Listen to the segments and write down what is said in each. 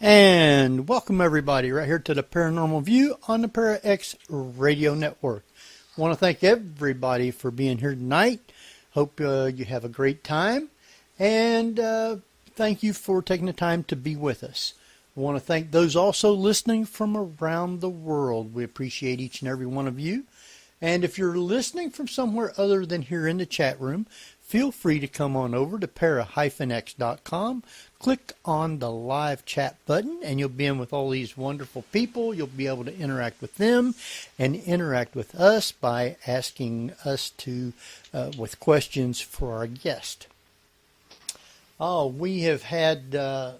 And welcome everybody right here to the Paranormal View on the ParaX Radio Network. I want to thank everybody for being here tonight. Hope you have a great time. And thank you for taking the time to be with us. I want to thank those also listening from around the world. We appreciate each and every one of you. And if you're listening from somewhere other than here in the chat room, feel free to come on over to para-x.com, click on the live chat button, and you'll be in with all these wonderful people. You'll be able to interact with them and interact with us by asking us with questions for our guest. Oh, we have had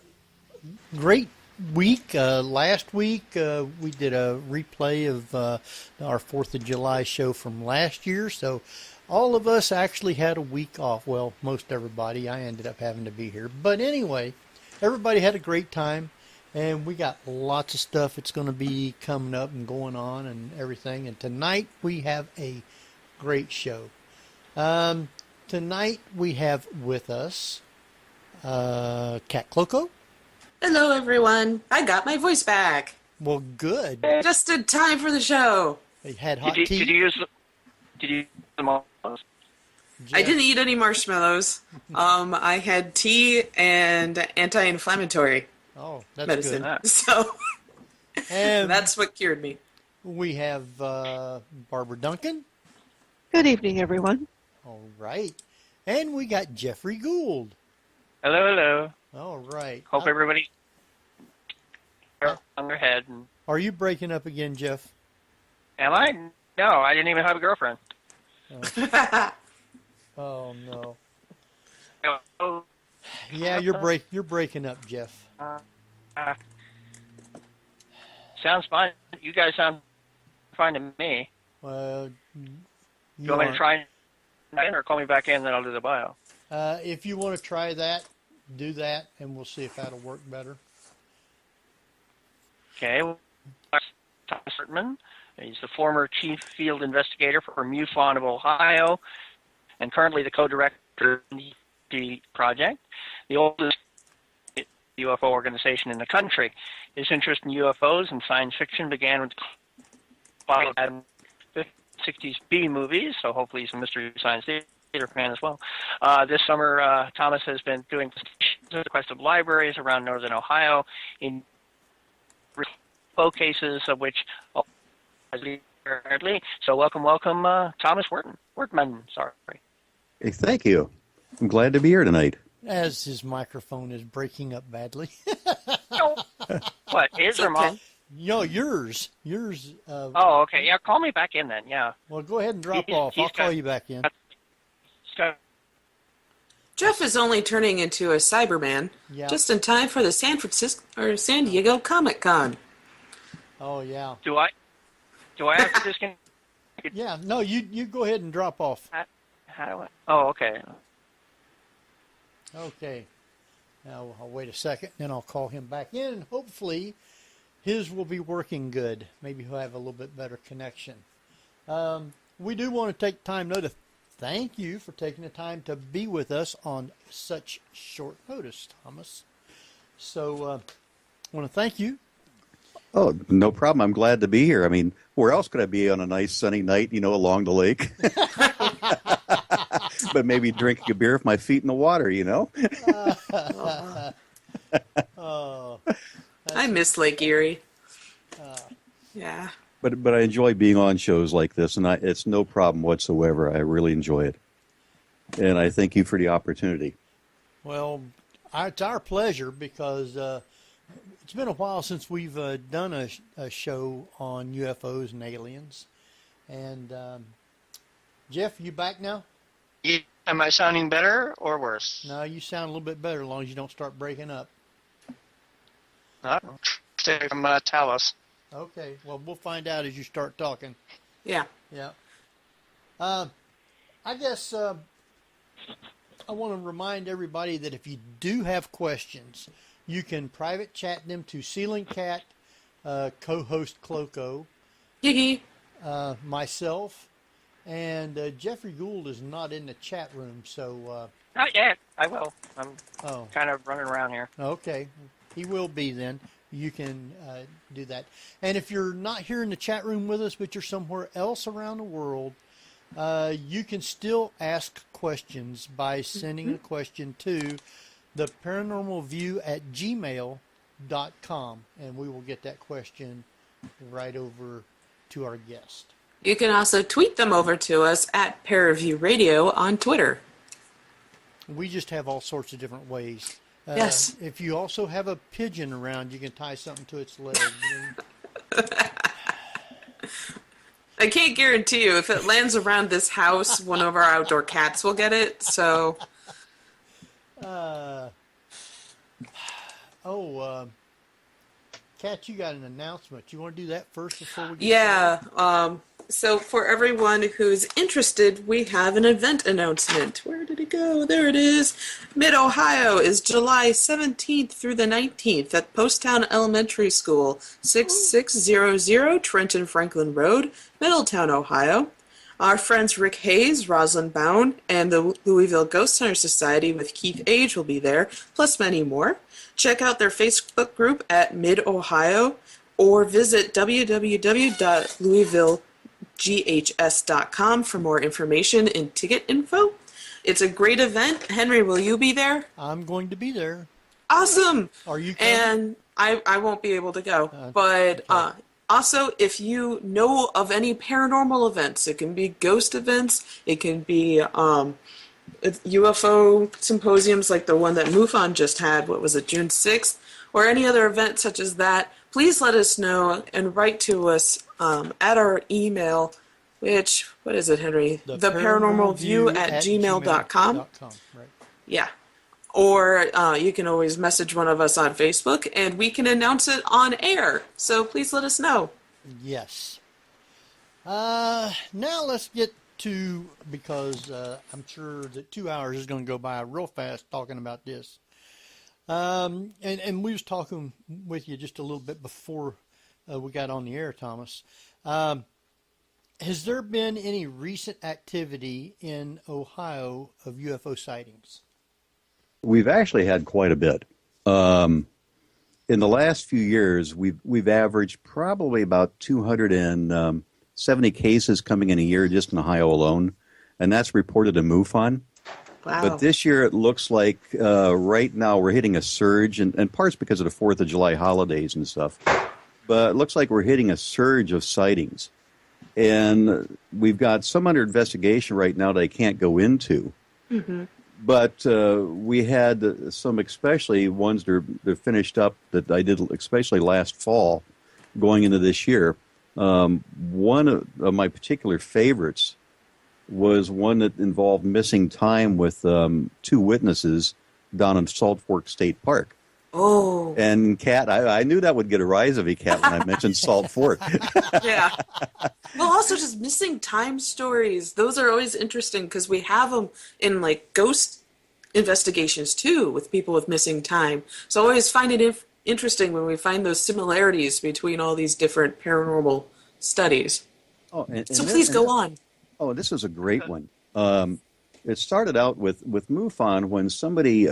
great week. Last week we did a replay of our 4th of July show from last year, so all of us actually had a week off. Well, most everybody. I ended up having to be here. But anyway, everybody had a great time, and we got lots of stuff that's going to be coming up and going on and everything. And tonight we have a great show. Tonight we have with us Cat Cloco. Hello, everyone. I got my voice back. Well, good. Just in time for the show. They had hot tea. Did you use the marshmallows? I didn't eat any marshmallows. I had tea and anti-inflammatory medicine. Good. So And that's what cured me. we have Barbara Duncan. Good evening, everyone. All right. And we got Jeffrey Gould. Hello, hello. All right. Hope everybody on their head. Are you breaking up again, Jeff? Am I? No, I didn't even have a girlfriend. Oh no. Oh, Yeah, you're breaking up, Jeff. sounds fine. You guys sound fine to me. You You want me to try and or call me back in, then I'll do the bio. if you want to try that, do that, and we'll see if that'll work better. Okay. Thomas Wertman. He's the former chief field investigator for MUFON of Ohio and currently the co-director of the project, the oldest UFO organization in the country. His interest in UFOs and science fiction began with the 60s B movies, so hopefully he's a Mystery Science Theater fan as well. This summer, Thomas has been doing requested libraries around northern Ohio in UFO cases, of which so welcome, Thomas Wertman. Sorry. Hey, thank you. I'm glad to be here tonight. As his microphone is breaking up badly. What, his or mine? No, yours. Oh, okay. Yeah, call me back in then. Yeah. Well, go ahead and drop off. I'll call you back in. Jeff is only turning into a Cyberman just in time for the San Diego Comic-Con. Oh, yeah. Do I have to disconnect? Yeah, no, you go ahead and drop off. How do I? Oh, okay. Okay. Now, I'll wait a second, then I'll call him back in, and hopefully his will be working good. Maybe he'll have a little bit better connection. We do want to take time, though, to thank you for taking the time to be with us on such short notice, Thomas. So, I want to thank you. Oh, no problem. I'm glad to be here. I mean, where else could I be on a nice sunny night, along the lake? But maybe drinking a beer with my feet in the water, Oh, I miss Lake Erie. Yeah. But I enjoy being on shows like this, and it's no problem whatsoever. I really enjoy it. And I thank you for the opportunity. well, it's our pleasure because it's been a while since we've done a show on UFOs and aliens. And Jeff, you back now? Yeah, am I sounding better or worse? No, you sound a little bit better as long as you don't start breaking up. Stay from Talos. Okay, well, we'll find out as you start talking. Yeah. Yeah. I guess I want to remind everybody that if you do have questions, you can private chat them to Ceiling Cat, co-host Cloco, Giggy. myself, and Jeffrey Gould is not in the chat room, so... Not yet. I will. I'm oh, kind of running around here. okay. He will be then. You can do that. And if you're not here in the chat room with us, but you're somewhere else around the world, you can still ask questions by sending a question to the paranormalview@gmail.com, and we will get that question right over to our guest. You can also tweet them over to us at Paraview Radio on Twitter. We just have all sorts of different ways. Yes. If you also have a pigeon around, you can tie something to its leg. I can't guarantee you if it lands around this house, one of our outdoor cats will get it. So, Kat, you got an announcement. You want to do that first before we get yeah. So for everyone who's interested, we have an event announcement. Where did it go? There it is. Mid-Ohio is July 17th through the 19th at Poasttown Elementary School, 6600 Trenton Franklin Road, Middletown, Ohio. Our friends Rick Hayes, Rosalind Bound, and the Louisville Ghost Hunter Society with Keith Age will be there, plus many more. Check out their Facebook group at Mid-Ohio or visit www.louisvilleghs.com for more information and ticket info. It's a great event. Henry, will you be there? I'm going to be there. Awesome. Are you coming? And I won't be able to go. But also, if you know of any paranormal events, it can be ghost events, it can be UFO symposiums like the one that MUFON just had, what was it, June 6th, or any other event such as that, please let us know and write to us at our email, which, what is it, Henry? The paranormalview@gmail.com. Right. Yeah. Or you can always message one of us on Facebook, and we can announce it on air. So please let us know. Yes. Now let's get to, because I'm sure that 2 hours is going to go by real fast talking about this. And we was talking with you just a little bit before we got on the air, Thomas. Has there been any recent activity in Ohio of UFO sightings? We've actually had quite a bit. In the last few years, we've averaged probably about 270 cases coming in a year just in Ohio alone, and that's reported in MUFON. Wow. But this year it looks like right now we're hitting a surge, and parts because of the 4th of July holidays and stuff. But it looks like we're hitting a surge of sightings. And we've got some under investigation right now that I can't go into. Mm-hmm. But we had some, especially ones that are finished up that I did especially last fall going into this year. One of my particular favorites was one that involved missing time with 2 witnesses down in Salt Fork State Park. Oh. And Kat, I knew that would get a rise of you, Kat, when I mentioned Salt Fork. Yeah. Well, also just missing time stories. Those are always interesting because we have them in like ghost investigations too with people with missing time. So I always find it interesting when we find those similarities between all these different paranormal studies. Oh, so please go on. Oh, this is a great one. It started out with MUFON. When somebody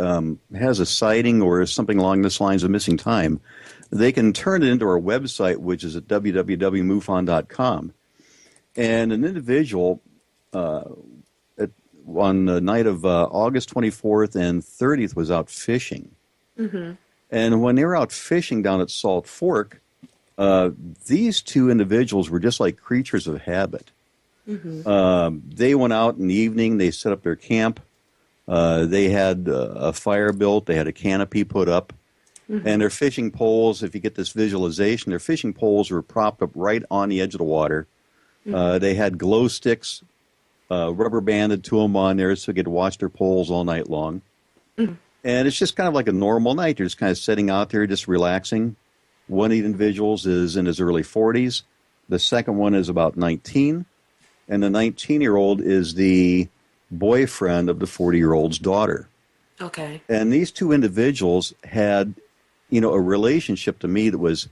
has a sighting or something along this lines of missing time, they can turn it into our website, which is at www.mufon.com. And an individual on the night of August 24th and 30th was out fishing. Mm-hmm. And when they were out fishing down at Salt Fork, these 2 individuals were just like creatures of habit. Mm-hmm. They went out in the evening. They set up their camp. They had a fire built. They had a canopy put up. Mm-hmm. And their fishing poles, if you get this visualization, their fishing poles were propped up right on the edge of the water. Mm-hmm. They had glow sticks rubber banded to them on there so they could watch their poles all night long. Mm-hmm. And it's just kind of like a normal night. They're just kind of sitting out there, just relaxing. One of the individuals is in his early 40s. The second one is about 19. And the 19-year-old is the boyfriend of the 40-year-old's daughter. Okay. And these 2 individuals had, a relationship to me that was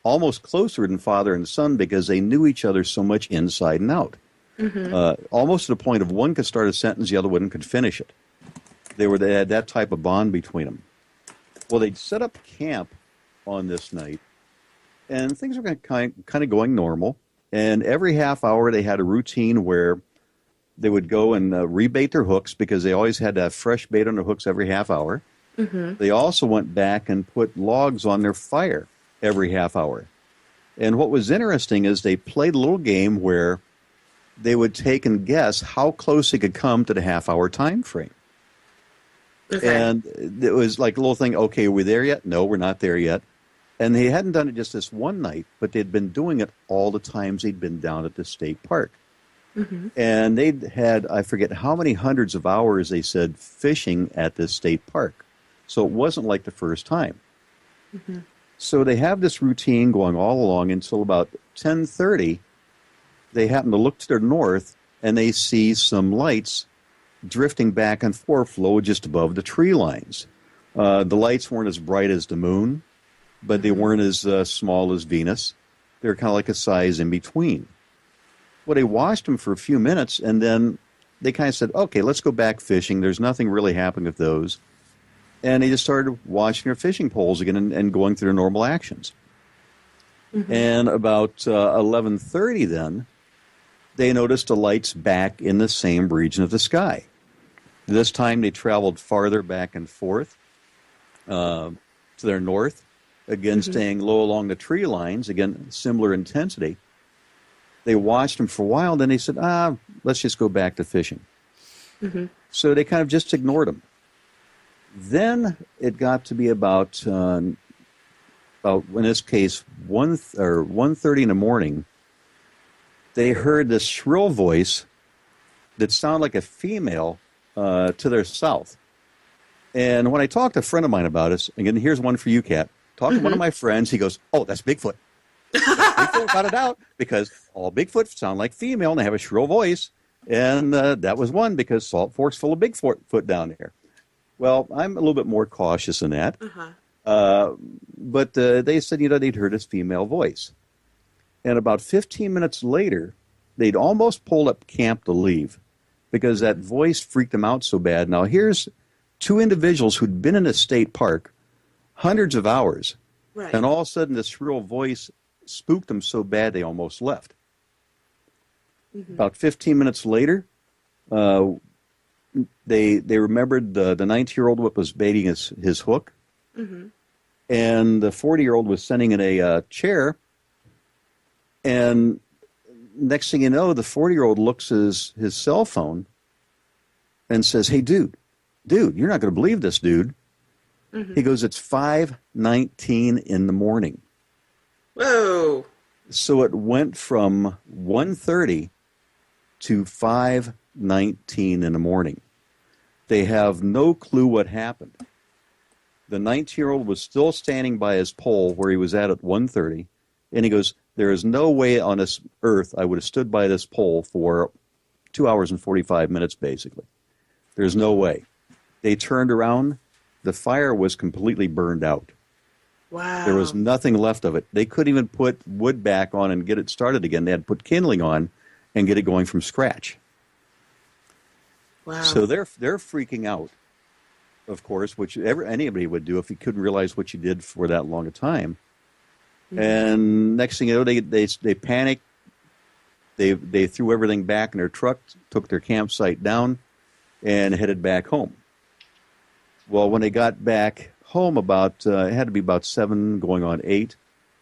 almost closer than father and son because they knew each other so much inside and out. Mm-hmm. Almost to the point of one could start a sentence, the other one could finish it. They had that type of bond between them. Well, they'd set up camp on this night, and things were kind of going normal. And every half hour, they had a routine where they would go and rebait their hooks because they always had to have fresh bait on their hooks every half hour. They also went back and put logs on their fire every half hour. And what was interesting is they played a little game where they would take and guess how close they could come to the half-hour time frame. Okay. And it was like a little thing, okay, are we there yet? No, we're not there yet. And they hadn't done it just this one night, but they'd been doing it all the times they'd been down at the state park. And they'd had, I forget how many hundreds of hours, they said, fishing at this state park. So it wasn't like the first time. So they have this routine going all along until about 10:30. They happen to look to their north, and they see some lights drifting back and forth low just above the tree lines. The lights weren't as bright as the moon, but they weren't as small as Venus. They were kind of like a size in between. Well, they watched them for a few minutes, and then they kind of said, okay, let's go back fishing. There's nothing really happening with those. And they just started watching their fishing poles again and going through their normal actions. And about 11:30 then, they noticed the lights back in the same region of the sky. This time they traveled farther back and forth to their north, again staying low along the tree lines, again, similar intensity. They watched them for a while, then they said, let's just go back to fishing. So they kind of just ignored them. Then it got to be about in this case, 1:30 in the morning, they heard this shrill voice that sounded like a female to their south. And when I talked to a friend of mine about it, again, here's one for you, Kat. Talking to one of my friends, he goes, oh, that's Bigfoot. Bigfoot got it out because all Bigfoot sound like female and they have a shrill voice. And that was one because Salt Fork's full of Bigfoot down there. Well, I'm a little bit more cautious than that. But they said, they'd heard his female voice. And about 15 minutes later, they'd almost pulled up camp to leave because that voice freaked them out so bad. Now, here's two individuals who'd been in a state park hundreds of hours. Right. And all of a sudden, this shrill voice spooked them so bad they almost left. About 15 minutes later, they remembered the 90-year-old was baiting his hook. And the 40-year-old was sitting in a chair. And next thing you know, the 40-year-old looks at his cell phone and says, hey, dude, you're not going to believe this, dude. He goes, it's 5:19 in the morning. Whoa. So it went from 1:30 to 5:19 in the morning. They have no clue what happened. The 90-year-old was still standing by his pole where he was at 1:30, and he goes, there is no way on this earth I would have stood by this pole for 2 hours and 45 minutes, basically. There's no way. They turned around. The fire was completely burned out. Wow. There was nothing left of it. They couldn't even put wood back on and get it started again. They had to put kindling on and get it going from scratch. Wow. So they're freaking out, of course, which anybody would do if you couldn't realize what you did for that long a time. And next thing you know, they panicked. They threw everything back in their truck, took their campsite down, and headed back home. Well, when they got back home, it had to be about 7 going on 8,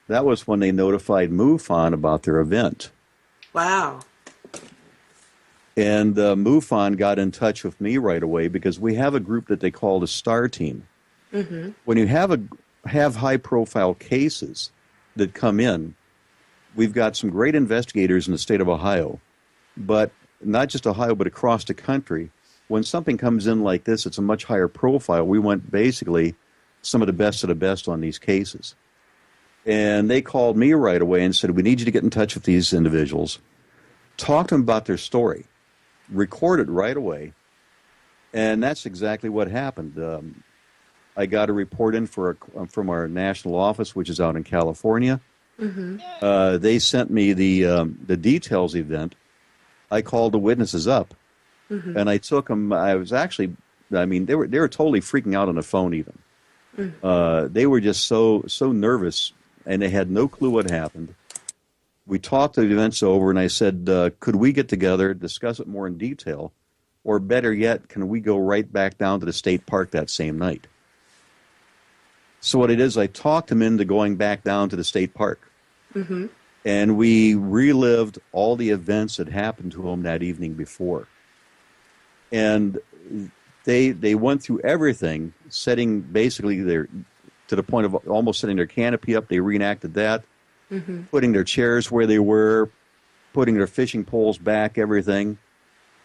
that was when they notified MUFON about their event. Wow. And MUFON got in touch with me right away because we have a group that they call the STAR team. When you have high-profile cases that come in, we've got some great investigators in the state of Ohio, but not just Ohio, but across the country. When something comes in like this, it's a much higher profile. We want basically some of the best on these cases. And they called me right away and said, we need you to get in touch with these individuals, talk to them about their story, record it right away. And that's exactly what happened. I got a report in from our national office, which is out in California. They sent me the details of the event. I called the witnesses up. And I took them. They were totally freaking out on the phone even. They were just so nervous, and they had no clue what happened. We talked the events over, and I said, could we get together, discuss it more in detail, or better yet, can we go right back down to the state park that same night? So what it is, I talked him into going back down to the state park. And we relived all the events that happened to him that evening before. And they went through everything, setting basically to the point of almost setting their canopy up. They reenacted that, putting their chairs where they were, putting their fishing poles back, everything,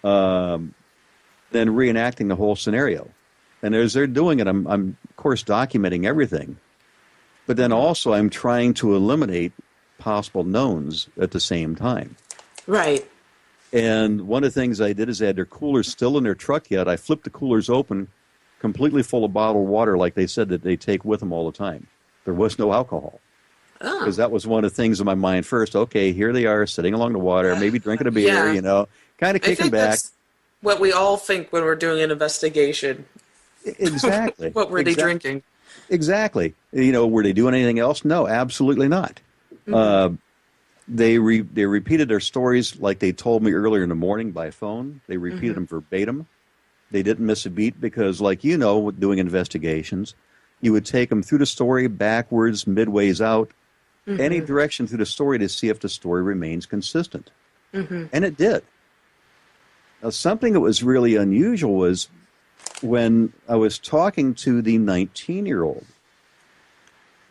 then reenacting the whole scenario. And as they're doing it, I'm of course documenting everything, but then also I'm trying to eliminate possible knowns at the same time. Right. And one of the things I did is they had their coolers still in their truck yet. I flipped the coolers open, completely full of bottled water, like they said that they take with them all the time. There was no alcohol. Because that was one of the things in my mind first. Okay, here they are sitting along the water, maybe drinking a beer, kind of kicking back. That's what we all think when we're doing an investigation. Exactly. What were they drinking? Exactly. Were they doing anything else? No, absolutely not. They repeated their stories like they told me earlier in the morning by phone. They repeated them verbatim. They didn't miss a beat because, like doing investigations, you would take them through the story backwards, midways out, any direction through the story to see if the story remains consistent. And it did. Now, something that was really unusual was when I was talking to the 19-year-old.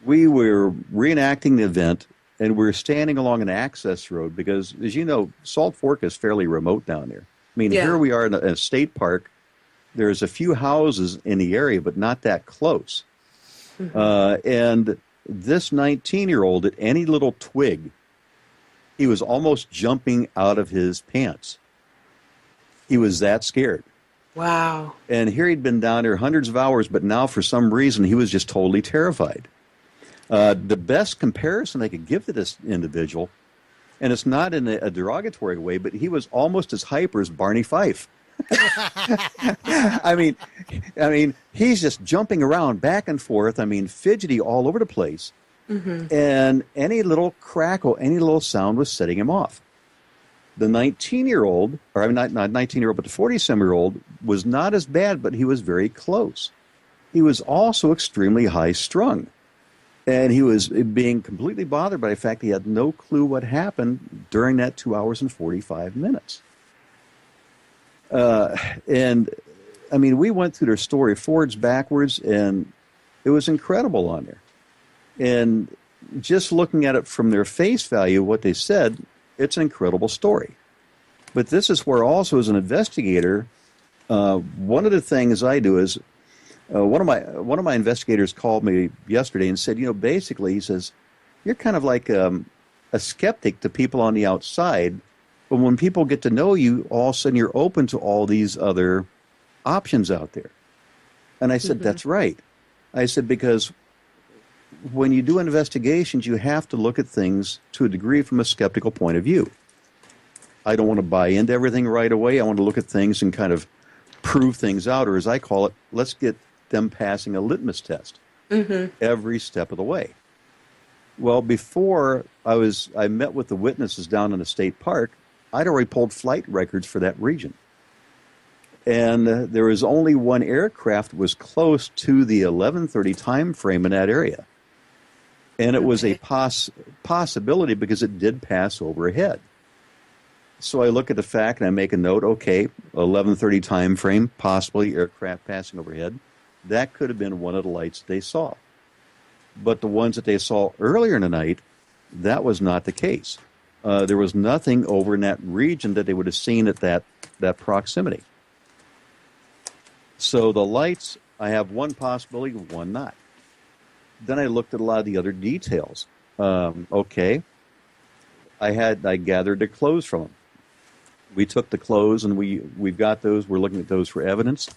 We were reenacting the event, and we were standing along an access road because, as you know, Salt Fork is fairly remote down there. I mean, here we are in a state park. There's a few houses in the area, but not that close. And this 19-year-old, at any little twig, he was almost jumping out of his pants. He was that scared. Wow. And here he'd been down there hundreds of hours, but now for some reason he was just totally terrified. The best comparison I could give to this individual, and it's not in a derogatory way, but he was almost as hyper as Barney Fife. I mean, he's just jumping around back and forth. I mean, fidgety all over the place. And any little crackle, any little sound was setting him off. The 19-year-old, or I mean, not 19-year-old, but the 47-year-old was not as bad, but he was very close. He was also extremely high-strung. And he was being completely bothered by the fact he had no clue what happened during that 2 hours and 45 minutes. And, I mean, we went through their story forwards, backwards, and it was incredible on there. And just looking at it from their face value, what they said, it's an incredible story. But this is where also as an investigator, one of the things I do is, one of my investigators called me yesterday and said, basically, he says, you're kind of like a skeptic to people on the outside, but when people get to know you, all of a sudden you're open to all these other options out there. And I said, that's right. I said, because when you do investigations, you have to look at things to a degree from a skeptical point of view. I don't want to buy into everything right away. I want to look at things and kind of prove things out, or as I call it, let's get them passing a litmus test every step of the way. Well, before I met with the witnesses down in the state park, I'd already pulled flight records for that region. And there was only one aircraft that was close to the 11:30 time frame in that area. And it was a possibility because it did pass overhead. So I look at the fact and I make a note, okay, 11:30 time frame, possibly aircraft passing overhead. That could have been one of the lights that they saw. But the ones that they saw earlier in the night, that was not the case. There was nothing over in that region that they would have seen at that proximity. So the lights, I have one possibility, one not. Then I looked at a lot of the other details. Okay, I gathered the clothes from them. We took the clothes and we've got those. We're looking at those for evidence.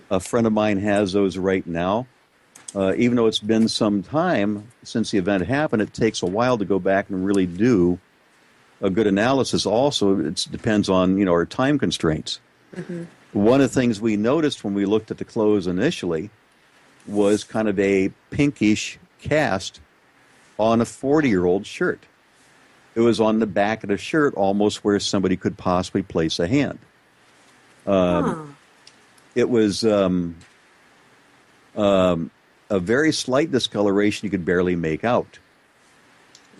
A friend of mine has those right now. Even though it's been some time since the event happened, it takes a while to go back and really do a good analysis. Also, it depends on our time constraints. One of the things we noticed when we looked at the clothes initially was kind of a pinkish cast on a 40-year-old shirt. It was on the back of the shirt, almost where somebody could possibly place a hand. It was a very slight discoloration you could barely make out.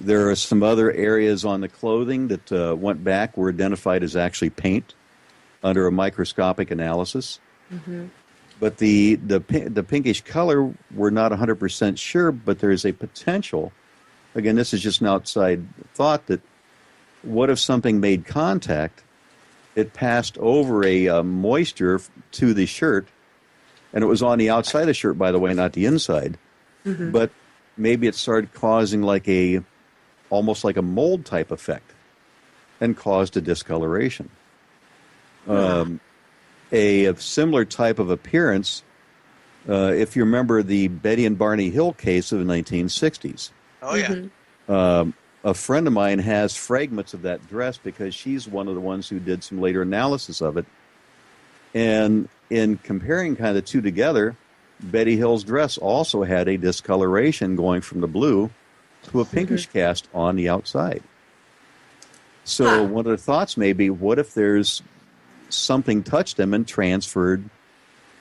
There are some other areas on the clothing that went back, were identified as actually paint under a microscopic analysis. Mm-hmm. But the pinkish color, we're not 100% sure, but there is a potential. Again, this is just an outside thought that what if something made contact, it passed over a moisture to the shirt, and it was on the outside of the shirt, by the way, not the inside, but maybe it started causing almost like a mold type effect and caused a discoloration. A similar type of appearance, if you remember the Betty and Barney Hill case of the 1960s. Oh, yeah. A friend of mine has fragments of that dress because she's one of the ones who did some later analysis of it. And in comparing kind of the two together, Betty Hill's dress also had a discoloration going from the blue to a pinkish cast on the outside. So one of the thoughts may be, what if there's something touched them and transferred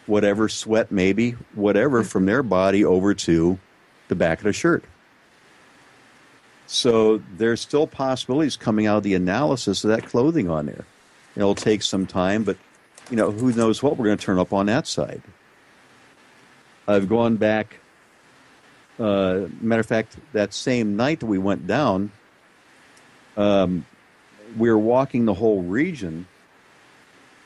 whatever sweat, maybe, whatever, from their body over to the back of the shirt? So there's still possibilities coming out of the analysis of that clothing on there. It'll take some time, but, who knows what we're going to turn up on that side. I've gone back, matter of fact, that same night that we went down, we were walking the whole region,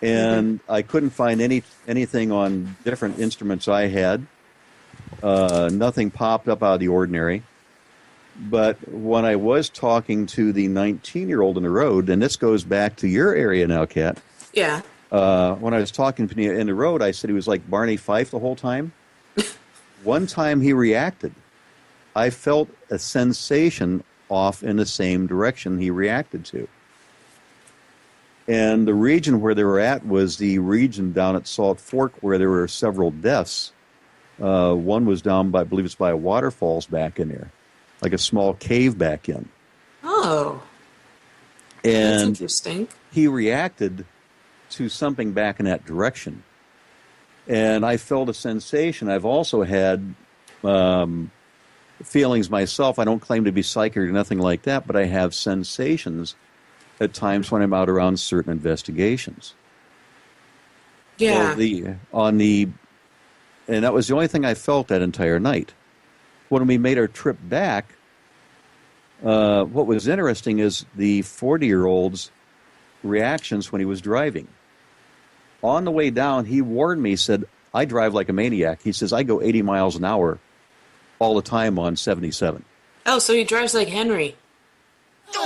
and I couldn't find anything on different instruments I had. Nothing popped up out of the ordinary. But when I was talking to the 19-year-old in the road, and this goes back to your area now, Kat. Yeah. When I was talking to him in the road, I said he was like Barney Fife the whole time. One time he reacted. I felt a sensation off in the same direction he reacted to. And the region where they were at was the region down at Salt Fork where there were several deaths. One was down by, I believe it's by a waterfalls back in there, like a small cave back in. Oh. And that's interesting. He reacted to something back in that direction. And I felt a sensation. I've also had feelings myself. I don't claim to be psychic or nothing like that, but I have sensations at times when I'm out around certain investigations. Yeah. And that was the only thing I felt that entire night. When we made our trip back, what was interesting is the 40-year-old's reactions when he was driving. On the way down, he warned me, he said, I drive like a maniac. He says, I go 80 miles an hour all the time on 77. Oh, so he drives like Henry.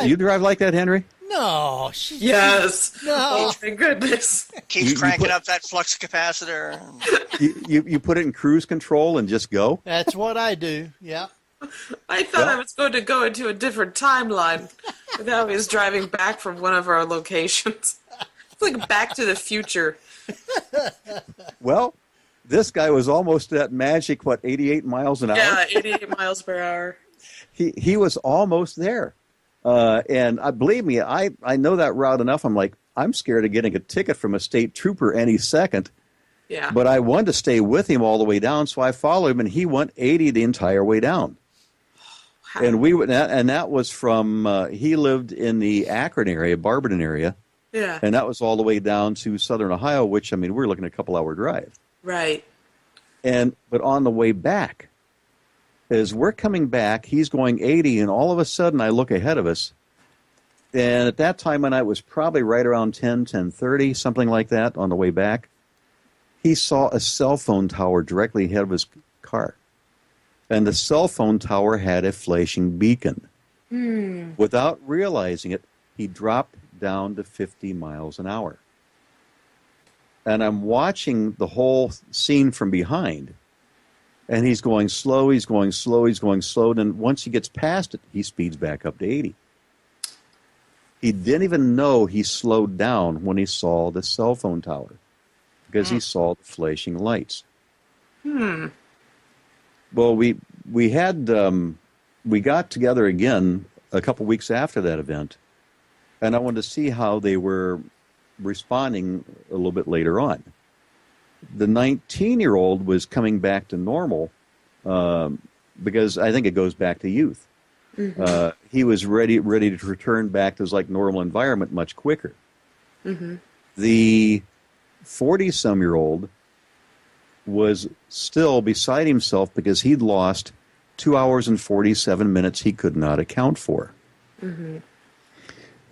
You drive like that, Henry? No. Yes. No. Oh, my goodness. Keeps cranking up that flux capacitor. You put it in cruise control and just go? That's what I do, yeah. I thought I was going to go into a different timeline without was driving back from one of our locations. It's like Back to the Future. Well, this guy was almost at that magic, 88 miles an hour? Yeah, 88 miles per hour. He was almost there. And believe me, I know that route enough. I'm like, I'm scared of getting a ticket from a state trooper any second. Yeah. But I wanted to stay with him all the way down, so I followed him, and he went 80 the entire way down. Wow. And that was from, he lived in the Akron area, Barberton area. Yeah. And that was all the way down to southern Ohio, which, we're looking at a couple-hour drive. Right. But on the way back, as we're coming back, he's going 80, and all of a sudden I look ahead of us. And at that time, when I was probably right around 10:30, something like that, on the way back, he saw a cell phone tower directly ahead of his car. And the cell phone tower had a flashing beacon. Without realizing it, he dropped down to 50 miles an hour. And I'm watching the whole scene from behind. And he's going slow, he's going slow, he's going slow. Then once he gets past it, he speeds back up to 80. He didn't even know he slowed down when he saw the cell phone tower because he saw the flashing lights. Well, we had we got together again a couple weeks after that event, and I wanted to see how they were responding a little bit later on. The 19-year-old was coming back to normal because I think it goes back to youth. Mm-hmm. He was ready to return back to his like normal environment much quicker. Mm-hmm. The 40-some-year-old was still beside himself because he'd lost 2 hours and 47 minutes he could not account for. Mm-hmm.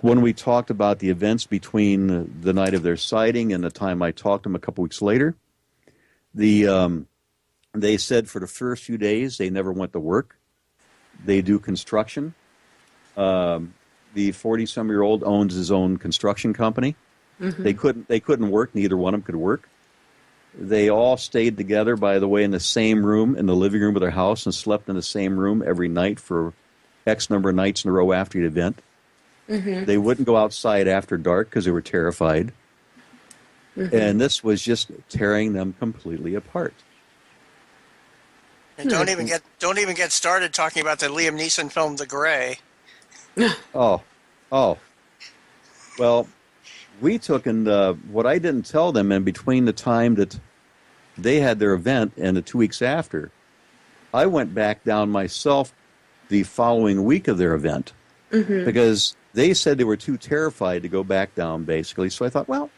When we talked about the events between the night of their sighting and the time I talked to them a couple weeks later, they said for the first few days they never went to work. They do construction. The 40-some-year-old owns his own construction company. Mm-hmm. They couldn't work. Neither one of them could work. They all stayed together, by the way, in the same room, in the living room of their house, and slept in the same room every night for X number of nights in a row after the event. Mm-hmm. They wouldn't go outside after dark because they were terrified. Mm-hmm. And this was just tearing them completely apart. And don't even get started talking about the Liam Neeson film The Gray. Oh. Well, we took what I didn't tell them, and between the time that they had their event and the 2 weeks after, I went back down myself the following week of their event because they said they were too terrified to go back down, basically. So I thought, well,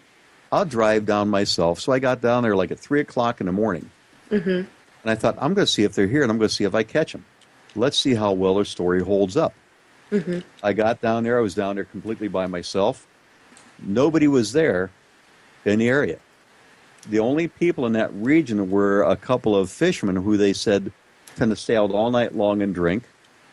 I'll drive down myself. So I got down there like at 3 o'clock in the morning. Mm-hmm. And I thought, I'm going to see if they're here, and I'm going to see if I catch them. Let's see how well their story holds up. Mm-hmm. I got down there. I was down there completely by myself. Nobody was there in the area. The only people in that region were a couple of fishermen who they said tend to stay out all night long and drink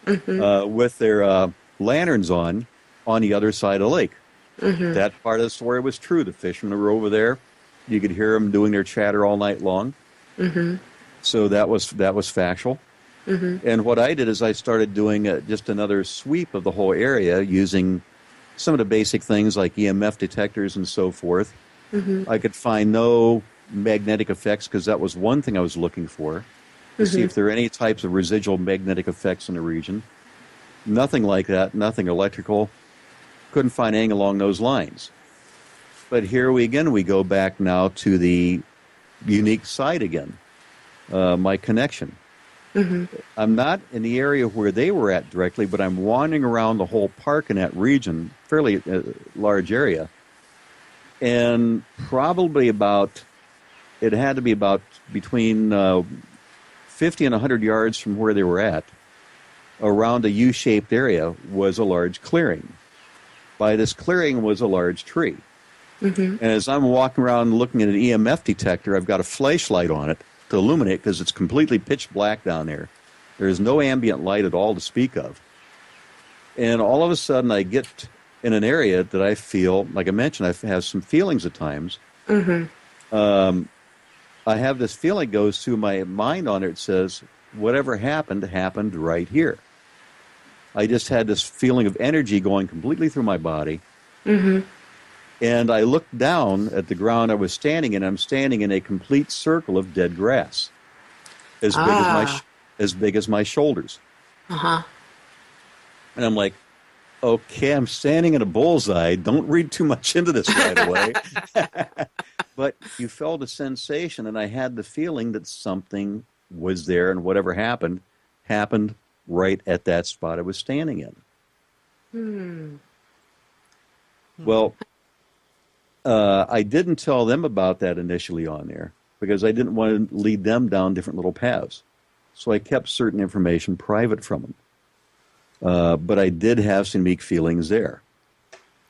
with their lanterns on the other side of the lake. Mm-hmm. That part of the story was true. The fishermen were over there. You could hear them doing their chatter all night long. Mm-hmm. So that was factual. Mm-hmm. And what I did is I started doing just another sweep of the whole area using some of the basic things like EMF detectors and so forth. Mm-hmm. I could find no magnetic effects because that was one thing I was looking for, to see if there are any types of residual magnetic effects in the region. Nothing like that, nothing electrical. Couldn't find anything along those lines. But here we go back now to the unique site again, my connection. Mm-hmm. I'm not in the area where they were at directly, but I'm wandering around the whole park in that region, fairly large area. And probably it had to be about between 50 and 100 yards from where they were at, around a U-shaped area was a large clearing. By this clearing was a large tree. Mm-hmm. And as I'm walking around looking at an EMF detector, I've got a flashlight on it to illuminate because it's completely pitch black down there. There's no ambient light at all to speak of. And all of a sudden I get in an area that I feel, like I mentioned, I have some feelings at times. Mm-hmm. I have this feeling goes through my mind on it. It says, whatever happened right here. I just had this feeling of energy going completely through my body. Mm-hmm. And I looked down at the ground I was standing in. I'm standing in a complete circle of dead grass, as big as my shoulders. Uh-huh. And I'm like, okay, I'm standing in a bullseye. Don't read too much into this right away. But you felt a sensation, and I had the feeling that something was there, and whatever happened right at that spot I was standing in. Well, I didn't tell them about that initially on there because I didn't want to lead them down different little paths. So I kept certain information private from them. But I did have some unique feelings there.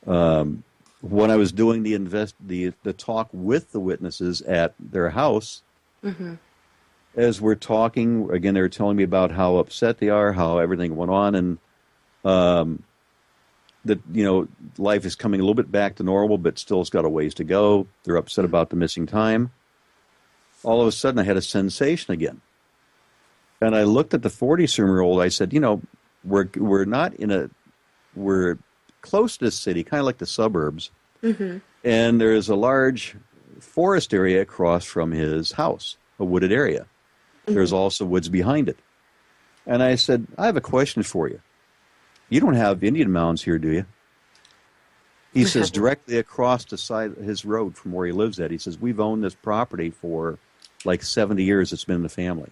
When I was doing the talk with the witnesses at their house, as we're talking, again, they were telling me about how upset they are, how everything went on, and that, life is coming a little bit back to normal, but still it's got a ways to go. They're upset about the missing time. All of a sudden, I had a sensation again. And I looked at the 40-some-year-old. I said, we're close to the city, kind of like the suburbs. Mm-hmm. And there's a large forest area across from his house, a wooded area. There's also woods behind it. And I said, I have a question for you. You don't have Indian mounds here, do you? He says, directly across the side of his road from where he lives at, he says, we've owned this property for like 70 years. It's been in the family.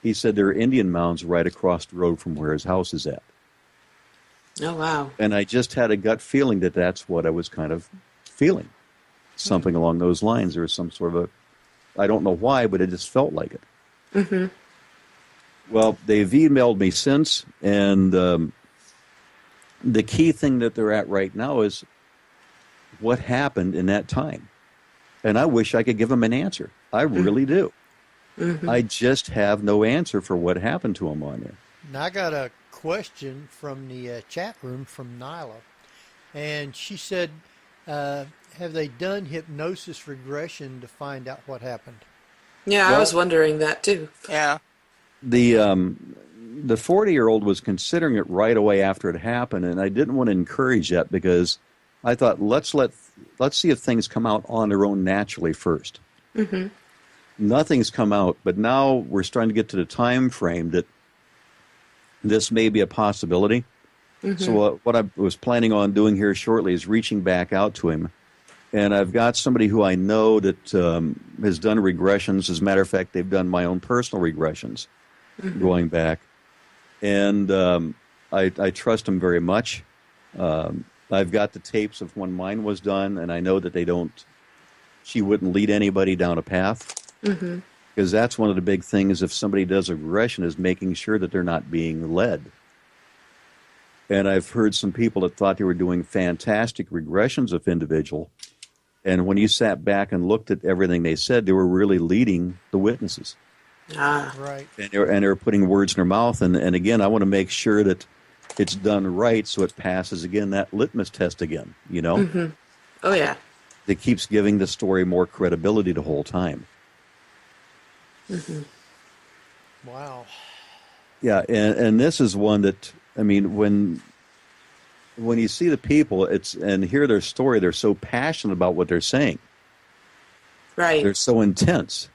He said there are Indian mounds right across the road from where his house is at. Oh, wow. And I just had a gut feeling that that's what I was kind of feeling. Something along those lines. There was some sort of I don't know why, but it just felt like it. Mm-hmm. Well, they've emailed me since, and the key thing that they're at right now is what happened in that time. And I wish I could give them an answer. I really do. Mm-hmm. I just have no answer for what happened to them on there. Now, I got a question from the chat room from Nyla, and she said, have they done hypnosis regression to find out what happened? Yeah, Well, I was wondering that too. Yeah. The 40-year-old was considering it right away after it happened, and I didn't want to encourage that because I thought let's see if things come out on their own naturally first. Mm-hmm. Nothing's come out, but now we're starting to get to the time frame that this may be a possibility. Mm-hmm. So what I was planning on doing here shortly is reaching back out to him. And I've got somebody who I know that has done regressions. As a matter of fact, they've done my own personal regressions going back. And I trust them very much. I've got the tapes of when mine was done, and I know that she wouldn't lead anybody down a path. Mm-hmm. Because that's one of the big things if somebody does a regression is making sure that they're not being led. And I've heard some people that thought they were doing fantastic regressions of individual. And when you sat back and looked at everything they said, they were really leading the witnesses. Ah, Right. And they were putting words in their mouth. And again, I want to make sure that it's done right so it passes, again, that litmus test again, you know? Mm-hmm. Oh, yeah. That keeps giving the story more credibility the whole time. Mm-hmm. Wow. Yeah, and this is one that, I mean, when you see the people and hear their story, they're so passionate about what they're saying. Right. They're so intense.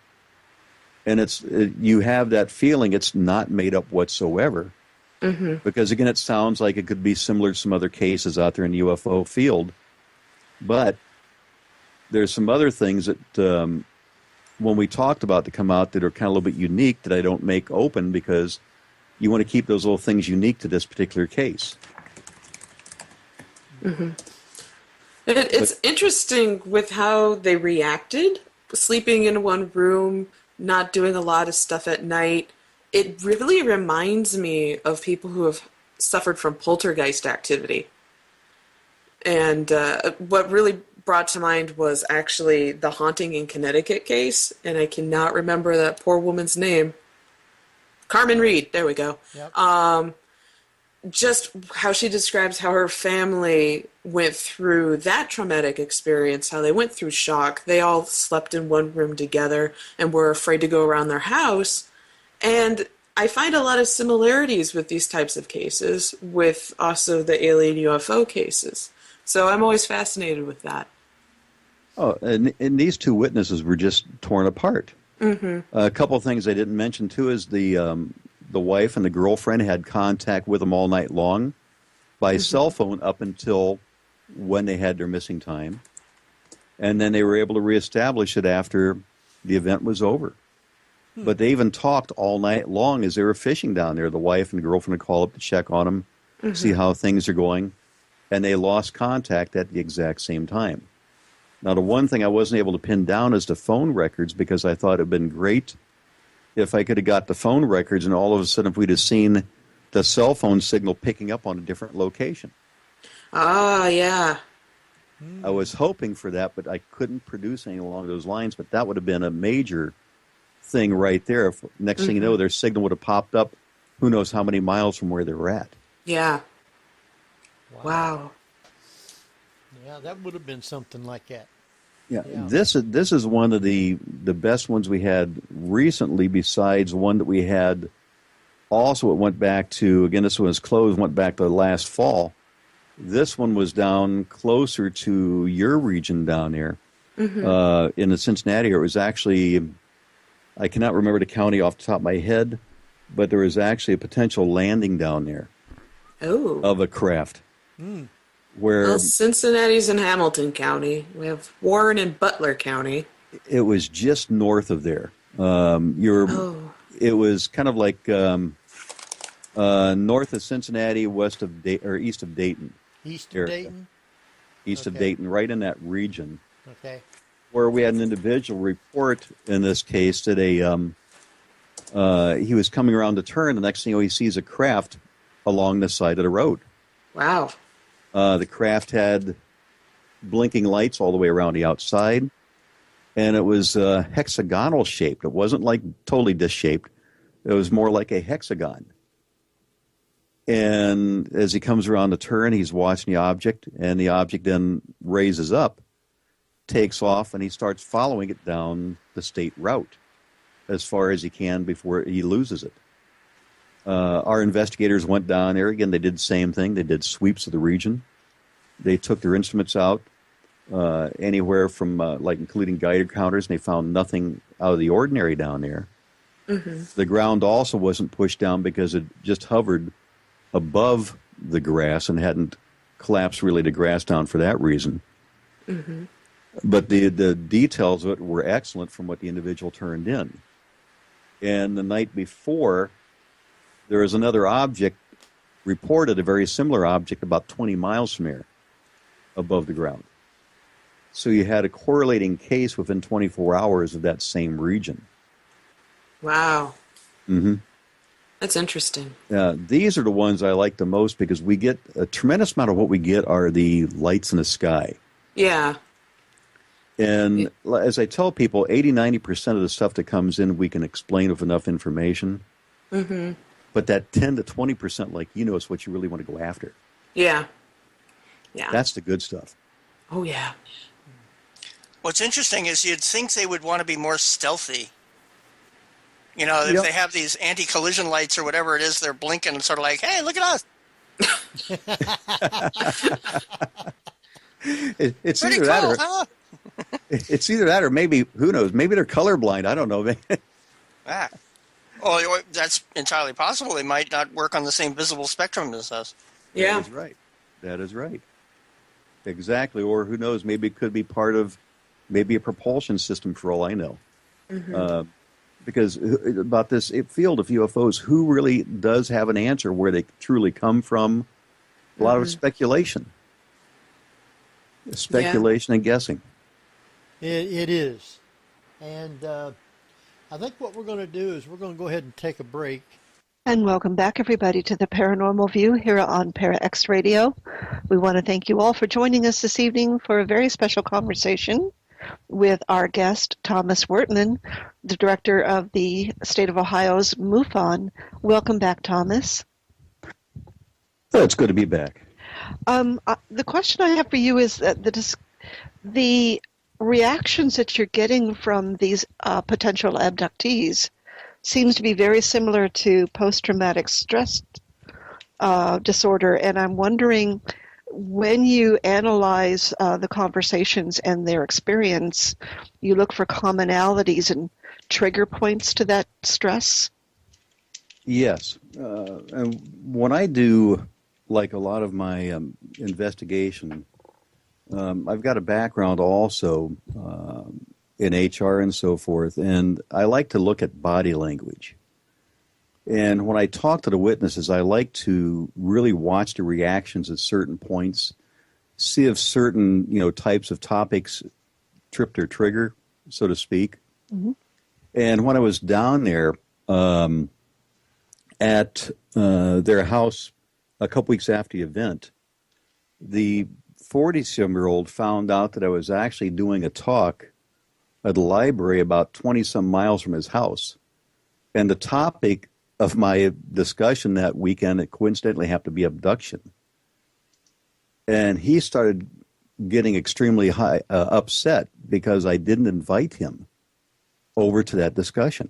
And you have that feeling it's not made up whatsoever. Mm-hmm. Because, again, it sounds like it could be similar to some other cases out there in the UFO field. But there's some other things that, when we talked about to come out that are kind of a little bit unique that I don't make open because you want to keep those little things unique to this particular case. Mm-hmm. It's interesting with how they reacted, sleeping in one room, not doing a lot of stuff at night. It really reminds me of people who have suffered from poltergeist activity. And what really brought to mind was actually the haunting in Connecticut case, and I cannot remember that poor woman's name. Carmen Reed, there we go. Yep. Just how she describes how her family went through that traumatic experience, how they went through shock. They all slept in one room together and were afraid to go around their house. And I find a lot of similarities with these types of cases, with also the alien UFO cases. So I'm always fascinated with that. Oh, and these two witnesses were just torn apart. Mm-hmm. A couple of things I didn't mention, too, is the wife and the girlfriend had contact with them all night long by cell phone up until when they had their missing time. And then they were able to reestablish it after the event was over. But they even talked all night long as they were fishing down there. The wife and the girlfriend would call up to check on them, see how things are going. And they lost contact at the exact same time. Now, the one thing I wasn't able to pin down is the phone records because I thought it would have been great if I could have got the phone records and all of a sudden if we'd have seen the cell phone signal picking up on a different location. Ah, yeah. I was hoping for that, but I couldn't produce anything along those lines. But that would have been a major thing right there. If, next thing you know, their signal would have popped up who knows how many miles from where they were at. Yeah. Wow. Yeah, that would have been something like that. Yeah. This is one of the best ones we had recently, besides one that we had also. It went back to, again, this one was closed, went back to last fall. This one was down closer to your region down there in the Cincinnati area. It was actually I cannot remember the county off the top of my head, but there was actually a potential landing down there of a craft. Where Well, Cincinnati's in Hamilton County. We have Warren and Butler County. it was just north of there. It was kind of like north of Cincinnati, east of Dayton. East of Dayton? East of Dayton, right in that region. Okay. Where we had an individual report, in this case, that he was coming around the turn. The next thing you know, he sees a craft along the side of the road. Wow. The craft had blinking lights all the way around the outside, and it was hexagonal shaped. It wasn't like totally disc-shaped. It was more like a hexagon. And as he comes around the turn, he's watching the object, and the object then raises up, takes off, and he starts following it down the state route as far as he can before he loses it. Our investigators went down there. Again, they did the same thing. They did sweeps of the region. They took their instruments out, anywhere from, including Geiger counters, and they found nothing out of the ordinary down there. The ground also wasn't pushed down because it just hovered above the grass and hadn't collapsed really the grass down for that reason. But the details of it were excellent from what the individual turned in. And the night before, there was another object reported, a very similar object about 20 miles from here, above the ground. So you had a correlating case within 24 hours of that same region. Wow. That's interesting. These are the ones I like the most because we get a tremendous amount of what we get are the lights in the sky. Yeah. And as I tell people, 80-90% of the stuff that comes in we can explain with enough information. But that 10 to 20%, like you know, is what you really want to go after. Yeah. Yeah. That's the good stuff. Oh, yeah. What's interesting is you'd think they would want to be more stealthy. You know, if they have these anti-collision lights or whatever it is, they're blinking and sort of like, hey, look at us. It's Pretty either cool, that or huh? it's either that or maybe, who knows, maybe they're colorblind. I don't know. Ah. Oh, that's entirely possible. They might not work on the same visible spectrum as us. Yeah. That is right. That is right. Exactly. Or who knows, maybe it could be part of maybe a propulsion system for all I know. Because about this field of UFOs, who really does have an answer where they truly come from? A lot of speculation. Speculation and guessing. It is. And I think what we're going to do is we're going to go ahead and take a break. And welcome back, everybody, to the Paranormal View here on ParaX Radio. We want to thank you all for joining us this evening for a very special conversation with our guest, Thomas Wertman, the director of the State of Ohio's MUFON. Welcome back, Thomas. Oh, it's good to be back. The question I have for you is that the reactions that you're getting from these potential abductees seems to be very similar to post-traumatic stress disorder, and I'm wondering, when you analyze the conversations and their experience, you look for commonalities and trigger points to that stress? Yes. And when I do, like a lot of my investigation, I've got a background also in HR and so forth, and I like to look at body language. And when I talk to the witnesses, I like to really watch the reactions at certain points, see if certain, types of topics trip their trigger, so to speak. And when I was down there at their house a couple weeks after the event, the 40-some-year-old found out that I was actually doing a talk at the library about 20-some miles from his house. And the topic of my discussion that weekend, it coincidentally happened to be abduction. And he started getting extremely upset because I didn't invite him over to that discussion.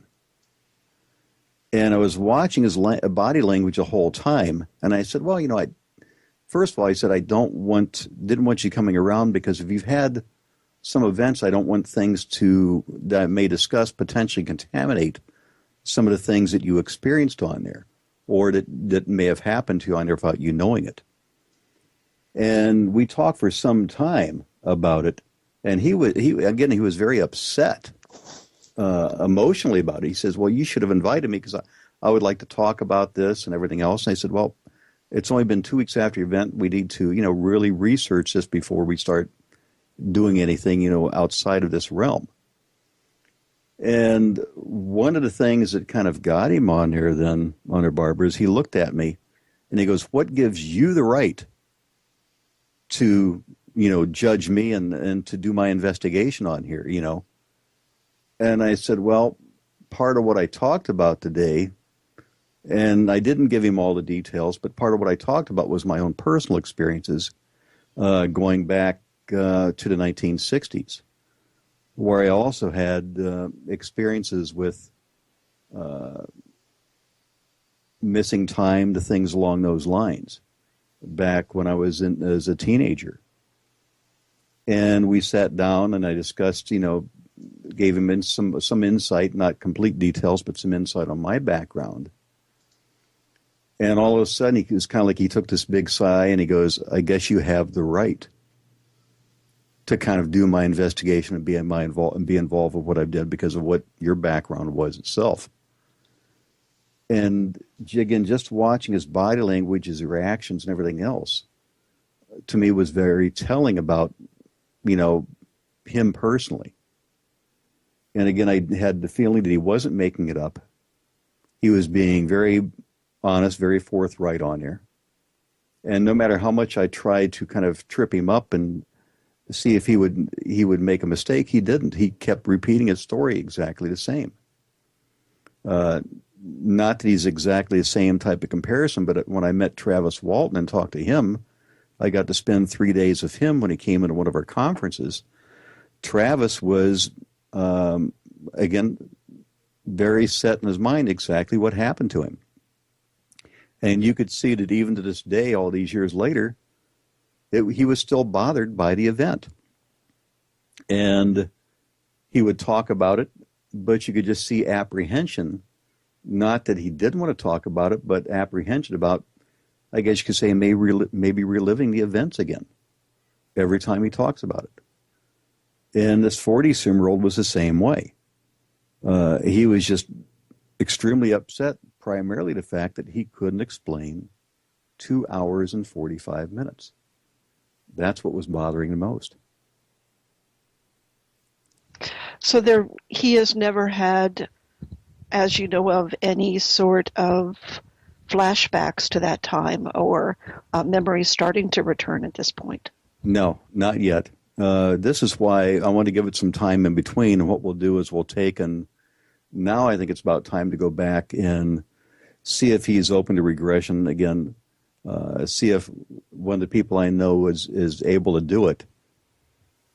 And I was watching his body language the whole time, and I said, well, first of all, I said, didn't want you coming around because if you've had some events, I don't want things that I may discuss potentially contaminate some of the things that you experienced on there, or that may have happened to you on there without you knowing it. And we talked for some time about it, and he was very upset emotionally about it. He says, well, you should have invited me because I would like to talk about this and everything else. And I said, well, it's only been 2 weeks after the event. We need to, really research this before we start doing anything, outside of this realm. And one of the things that kind of got him on there, Barbara, is he looked at me and he goes, what gives you the right to, judge me and to do my investigation on here, And I said, well, part of what I talked about today, and I didn't give him all the details, but part of what I talked about was my own personal experiences going back to the 1960s, where I also had experiences with missing time, the things along those lines, back when I was as a teenager. And we sat down and I discussed, gave him some insight, not complete details, but some insight on my background. And all of a sudden, he was kind of like he took this big sigh and he goes, I guess you have the right to kind of do my investigation and be involved with what I've done because of what your background was itself. And again, just watching his body language, his reactions and everything else, to me was very telling about, him personally. And again, I had the feeling that he wasn't making it up. He was being very honest, very forthright on there. And no matter how much I tried to kind of trip him up and see if he would make a mistake, he didn't. He kept repeating his story exactly the same. Not that he's exactly the same type of comparison, but when I met Travis Walton and talked to him, I got to spend 3 days with him when he came into one of our conferences. Travis was, again, very set in his mind exactly what happened to him. And you could see that even to this day, all these years later, he was still bothered by the event. And he would talk about it, but you could just see apprehension. Not that he didn't want to talk about it, but apprehension about, I guess you could say, maybe reliving the events again every time he talks about it. And this 40-some-year-old was the same way. He was just extremely upset, primarily the fact that he couldn't explain 2 hours and 45 minutes. That's what was bothering him most. So he has never had, as you know of, any sort of flashbacks to that time or memories starting to return at this point? No, not yet. This is why I want to give it some time in between. And what we'll do is we'll take, and now I think it's about time to go back and see if he's open to regression again. See if one of the people I know is able to do it.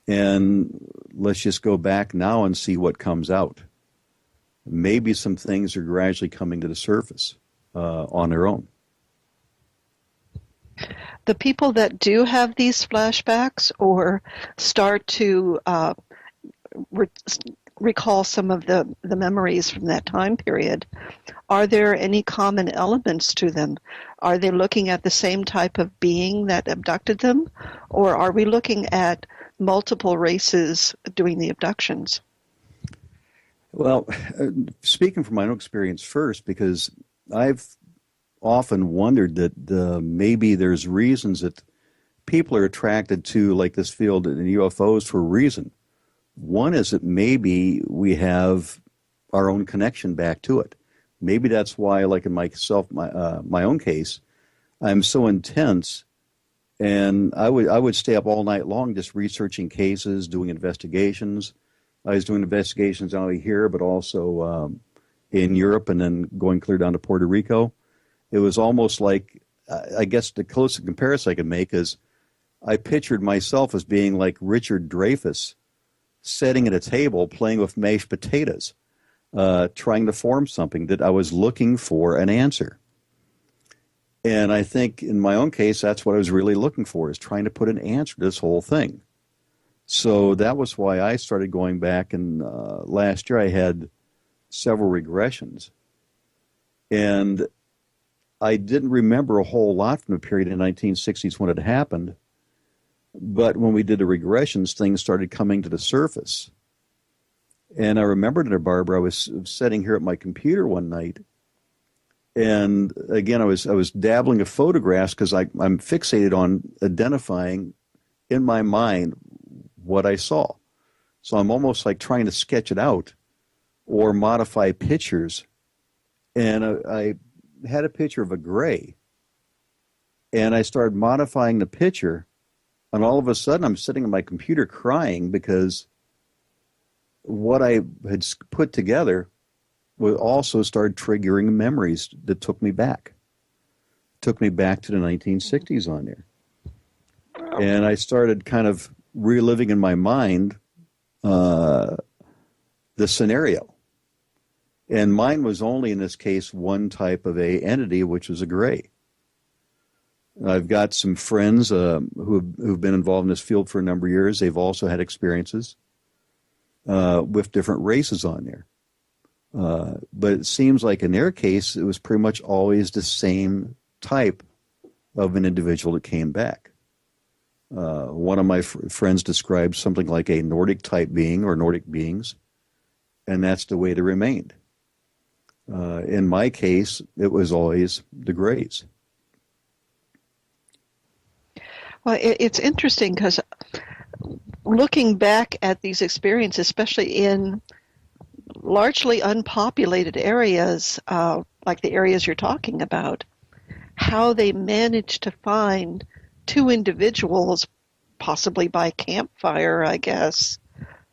And let's just go back now and see what comes out. Maybe some things are gradually coming to the surface on their own. The people that do have these flashbacks or start to recall some of the memories from that time period, are there any common elements to them? Are they looking at the same type of being that abducted them? Or are we looking at multiple races doing the abductions? Well, speaking from my own experience first, because I've often wondered that maybe there's reasons that people are attracted to, like this field in UFOs, for a reason. One is that maybe we have our own connection back to it. Maybe that's why, like in my own case, I'm so intense, and I would stay up all night long just researching cases, doing investigations. I was doing investigations not only here, but also in Europe, and then going clear down to Puerto Rico. It was almost like, I guess the closest comparison I could make is I pictured myself as being like Richard Dreyfuss, sitting at a table playing with mashed potatoes, trying to form something that I was looking for an answer. And I think in my own case, that's what I was really looking for, is trying to put an answer to this whole thing. So that was why I started going back, and last year I had several regressions. And I didn't remember a whole lot from the period in the 1960s when it happened, but when we did the regressions, things started coming to the surface. And I remembered it, Barbara, I was sitting here at my computer one night, and again, I was dabbling in photographs because I'm fixated on identifying in my mind what I saw. So I'm almost like trying to sketch it out or modify pictures. And I had a picture of a gray, and I started modifying the picture, and all of a sudden I'm sitting at my computer crying because what I had put together would also start triggering memories that took me back. Took me back to the 1960s on there. And I started kind of reliving in my mind the scenario. And mine was only, in this case, one type of a entity, which was a gray. I've got some friends who've been involved in this field for a number of years. They've also had experiences with different races on there. But it seems like in their case, it was pretty much always the same type of an individual that came back. One of my friends described something like a Nordic type being or Nordic beings, and that's the way they remained. In my case, it was always the grays. Well, it's interesting because looking back at these experiences, especially in largely unpopulated areas, like the areas you're talking about, how they managed to find two individuals, possibly by campfire, I guess,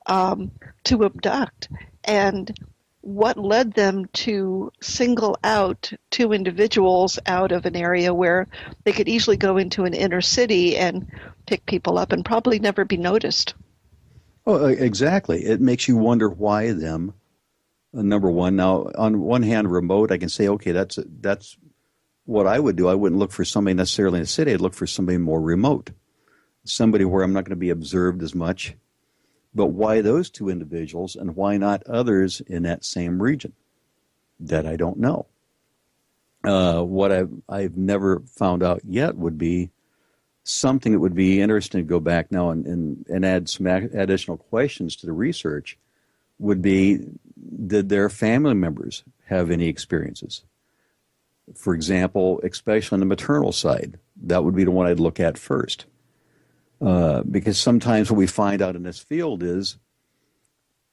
to abduct, and what led them to single out two individuals out of an area where they could easily go into an inner city and pick people up and probably never be noticed. Oh, exactly. It makes you wonder why them. Number one. Now, on one hand, remote, I can say, okay, that's what I would do. I wouldn't look for somebody necessarily in the city. I'd look for somebody more remote, somebody where I'm not going to be observed as much. But why those two individuals and why not others in that same region? That I don't know. What I've never found out yet would be something that would be interesting to go back now and add some additional questions to the research would be, did their family members have any experiences? For example, especially on the maternal side, that would be the one I'd look at first. Because sometimes what we find out in this field is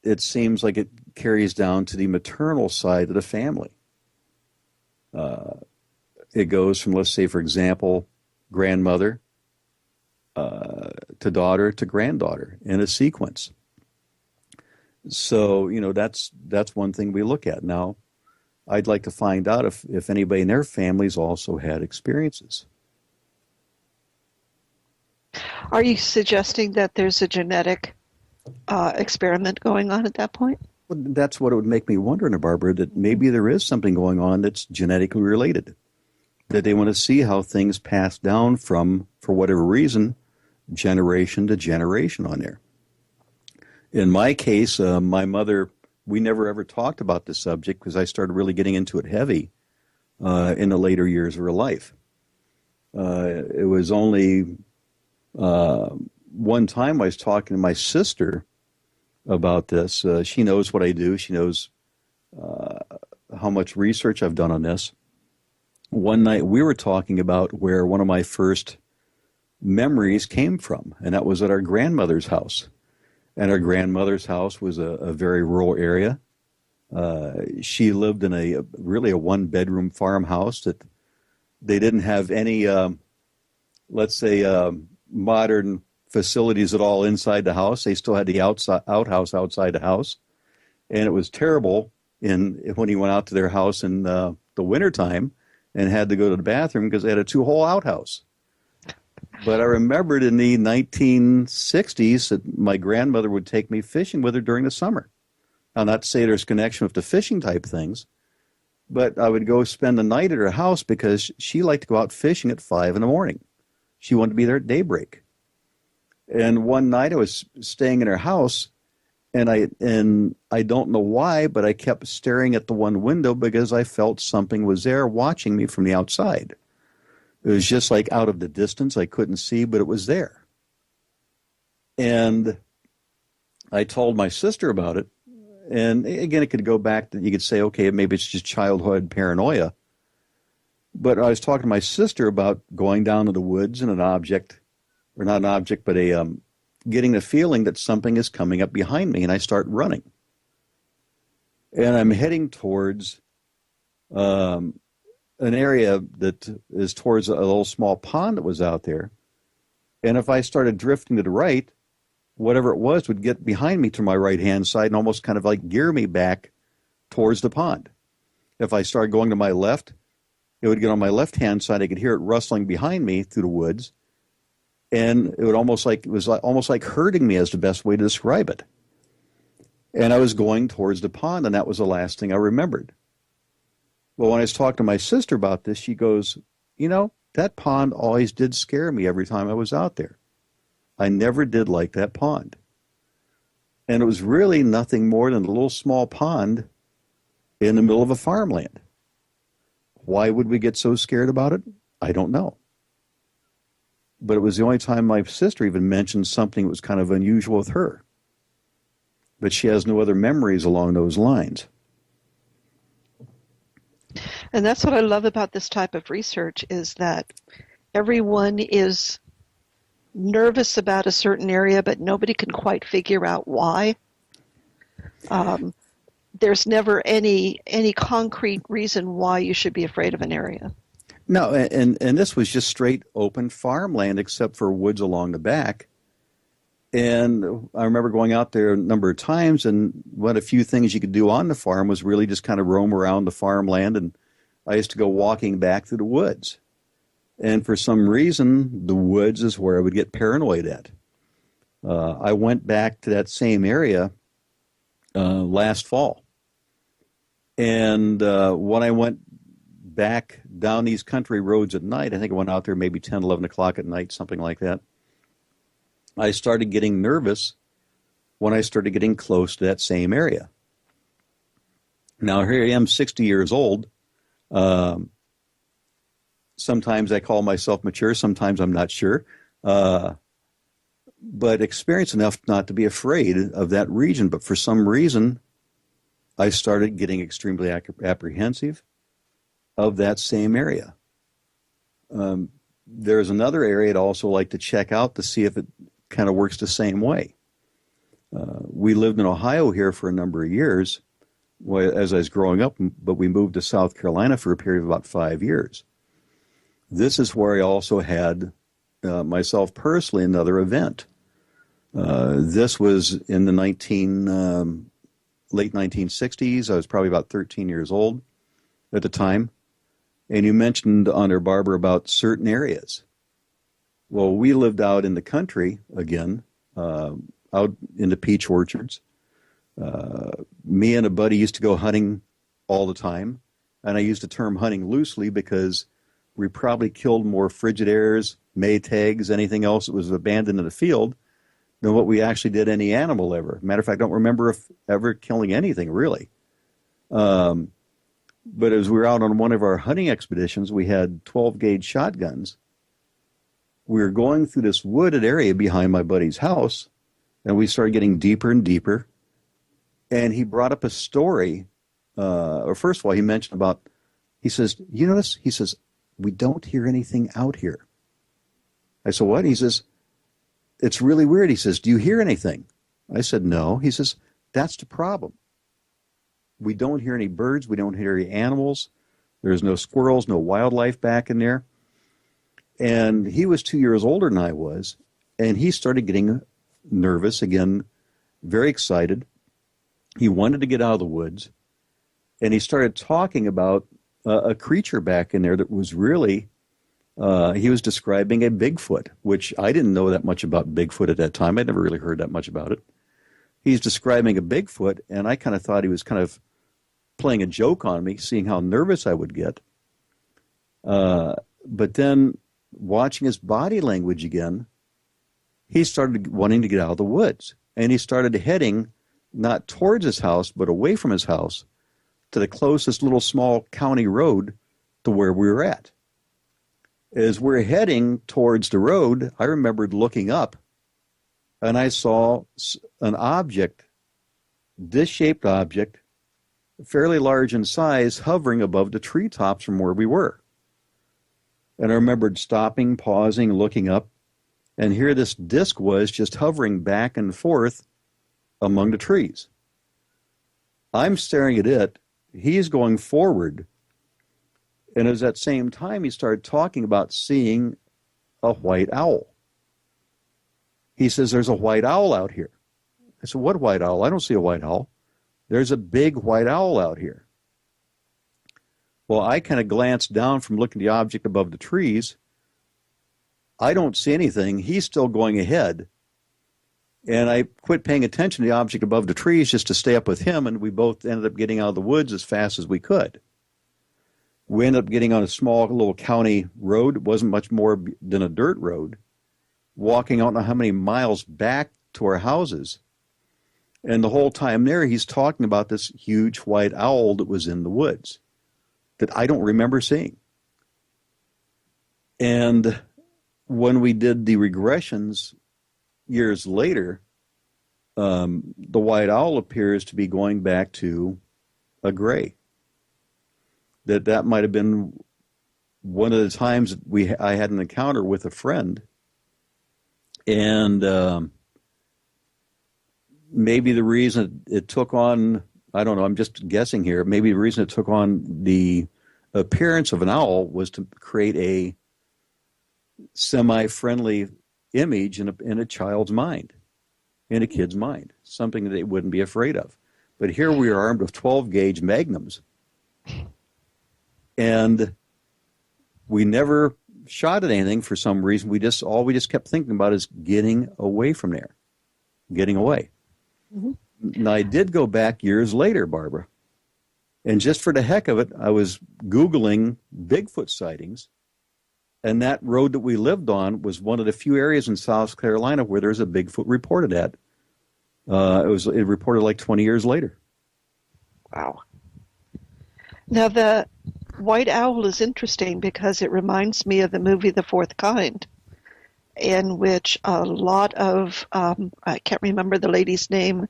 it seems like it carries down to the maternal side of the family. It goes from, let's say, for example, grandmother to daughter to granddaughter in a sequence. So, that's one thing we look at. Now, I'd like to find out if anybody in their families also had experiences. Are you suggesting that there's a genetic experiment going on at that point? Well, that's what it would make me wonder, Barbara, that maybe there is something going on that's genetically related, that they want to see how things pass down from, for whatever reason, generation to generation on there. In my case, my mother, we never ever talked about the subject because I started really getting into it heavy in the later years of her life. It was only one time I was talking to my sister about this. She knows what I do. She knows how much research I've done on this. One night we were talking about where one of my first memories came from, and that was at our grandmother's house. And our grandmother's house was a very rural area. She lived in a one-bedroom farmhouse that they didn't have any, let's say, modern facilities at all inside the house. They still had the outhouse outside the house. And it was terrible when he went out to their house in the wintertime and had to go to the bathroom because they had a two-hole outhouse. But I remembered in the 1960s that my grandmother would take me fishing with her during the summer. Now, not to say there's connection with the fishing type things, but I would go spend the night at her house because she liked to go out fishing at 5 in the morning. She wanted to be there at daybreak. And one night I was staying in her house, and I don't know why, but I kept staring at the one window because I felt something was there watching me from the outside. It was just like out of the distance. I couldn't see, but it was there. And I told my sister about it. And again, it could go back that you could say, okay, maybe it's just childhood paranoia. But I was talking to my sister about going down to the woods and an object, or not an object, but getting the feeling that something is coming up behind me, and I start running. And I'm heading towards an area that is towards a little small pond that was out there. And if I started drifting to the right, whatever it was would get behind me to my right-hand side and almost kind of like gear me back towards the pond. If I started going to my left, it would get on my left-hand side. I could hear it rustling behind me through the woods. And it was almost like hurting me, is the best way to describe it. And I was going towards the pond, and that was the last thing I remembered. Well, when I was talking to my sister about this, she goes, that pond always did scare me every time I was out there. I never did like that pond. And it was really nothing more than a little small pond in the middle of a farmland. Why would we get so scared about it? I don't know. But it was the only time my sister even mentioned something that was kind of unusual with her. But she has no other memories along those lines. And that's what I love about this type of research, is that everyone is nervous about a certain area, but nobody can quite figure out why. There's never any concrete reason why you should be afraid of an area. No, and this was just straight open farmland except for woods along the back. And I remember going out there a number of times, and one of the few things you could do on the farm was really just kind of roam around the farmland, and I used to go walking back through the woods. And for some reason, the woods is where I would get paranoid at. I went back to that same area last fall. And when I went back down these country roads at night, I think I went out there maybe 10, 11 o'clock at night, something like that, I started getting nervous when I started getting close to that same area. Now, here I am, 60 years old. Sometimes I call myself mature, sometimes I'm not sure. But experienced enough not to be afraid of that region. But for some reason, I started getting extremely apprehensive of that same area. There's another area I'd also like to check out to see if it kind of works the same way. We lived in Ohio here for a number of years as I was growing up, but we moved to South Carolina for a period of about 5 years. This is where I also had myself personally another event. This was in the late 1960s. I was probably about 13 years old at the time. And you mentioned on there, Barbara, about certain areas. Well, we lived out in the country, again, out in the peach orchards. Me and a buddy used to go hunting all the time. And I use the term hunting loosely because we probably killed more Frigidaires, Maytags, anything else that was abandoned in the field than what we actually did any animal ever. Matter of fact, I don't remember ever killing anything, really. But as we were out on one of our hunting expeditions, we had 12-gauge shotguns. We were going through this wooded area behind my buddy's house, and we started getting deeper and deeper. And he brought up a story, or first of all, he mentioned about, he says, you notice? He says, we don't hear anything out here. I said, what? He says, it's really weird. He says, do you hear anything? I said, no. He says, that's the problem. We don't hear any birds. We don't hear any animals. There's no squirrels, no wildlife back in there. And he was 2 years older than I was, and he started getting nervous again, very excited. He wanted to get out of the woods, and he started talking about a creature back in there that was really, he was describing a Bigfoot, which I didn't know that much about Bigfoot at that time. I'd never really heard that much about it. He's describing a Bigfoot, and I kind of thought he was kind of playing a joke on me, seeing how nervous I would get. But then watching his body language again, he started wanting to get out of the woods. And he started heading not towards his house, but away from his house to the closest little small county road to where we were at. As we're heading towards the road, I remembered looking up, and I saw an object, disc-shaped object, fairly large in size, hovering above the treetops from where we were. And I remembered stopping, pausing, looking up, and here this disc was just hovering back and forth among the trees. I'm staring at it. He's going forward. And at that same time, he started talking about seeing a white owl. He says, there's a white owl out here. I said, what white owl? I don't see a white owl. There's a big white owl out here. Well, I kind of glanced down from looking at the object above the trees. I don't see anything. He's still going ahead. And I quit paying attention to the object above the trees just to stay up with him, and we both ended up getting out of the woods as fast as we could. We ended up getting on a small little county road. It wasn't much more than a dirt road, walking I don't know how many miles back to our houses. And the whole time there, he's talking about this huge white owl that was in the woods that I don't remember seeing. And when we did the regressions years later, the white owl appears to be going back to a gray. That might have been one of the times I had an encounter with a friend, and maybe the reason it took on, I don't know, I'm just guessing here, maybe the reason it took on the appearance of an owl was to create a semi-friendly image in a child's mind, in a kid's mind, something that they wouldn't be afraid of. But here we are armed with 12-gauge magnums, and we never shot at anything for some reason. All we just kept thinking about is getting away from there, getting away. Mm-hmm. Now, I did go back years later, Barbara, and just for the heck of it, I was Googling Bigfoot sightings, and that road that we lived on was one of the few areas in South Carolina where there's a Bigfoot reported at. It reported like 20 years later. Wow. Now, the white owl is interesting because it reminds me of the movie The Fourth Kind, in which a lot of, I can't remember the lady's name,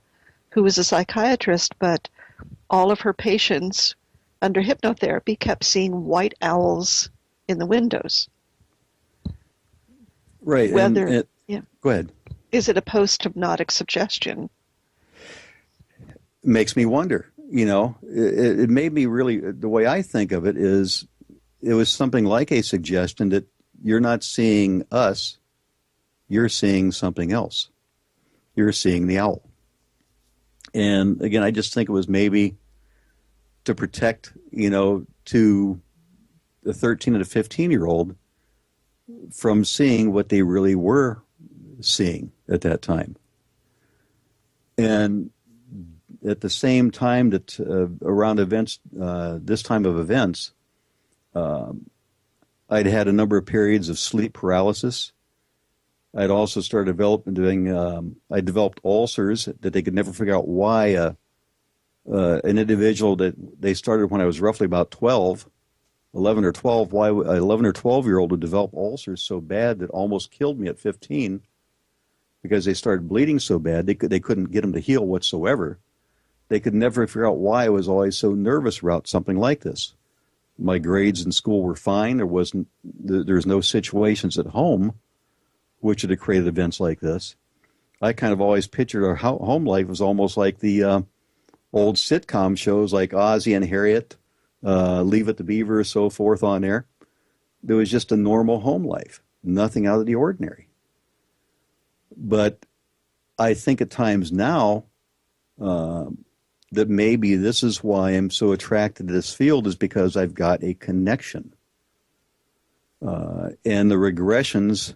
who was a psychiatrist, but all of her patients under hypnotherapy kept seeing white owls in the windows. Right. Yeah. Go ahead. Is it a post-hypnotic suggestion? Makes me wonder. You know, it made me really, the way I think of it is, it was something like a suggestion that you're not seeing us, you're seeing something else. You're seeing the owl. And again, I just think it was maybe to protect, to the 13 and the 15-year-old from seeing what they really were seeing at that time. And at the same time that around events, this time of events, I'd had a number of periods of sleep paralysis. I'd also started I developed ulcers that they could never figure out why an individual that they started when I was roughly about 11 or 12, why an 11 or 12-year-old would develop ulcers so bad that almost killed me at 15 because they started bleeding so bad they couldn't get them to heal whatsoever. They could never figure out why I was always so nervous about something like this. My grades in school were fine. There was no situations at home which would have created events like this. I kind of always pictured our home life was almost like the old sitcom shows like Ozzie and Harriet, Leave It to Beaver, so forth on there. There was just a normal home life, nothing out of the ordinary. But I think at times now that maybe this is why I'm so attracted to this field, is because I've got a connection. And the regressions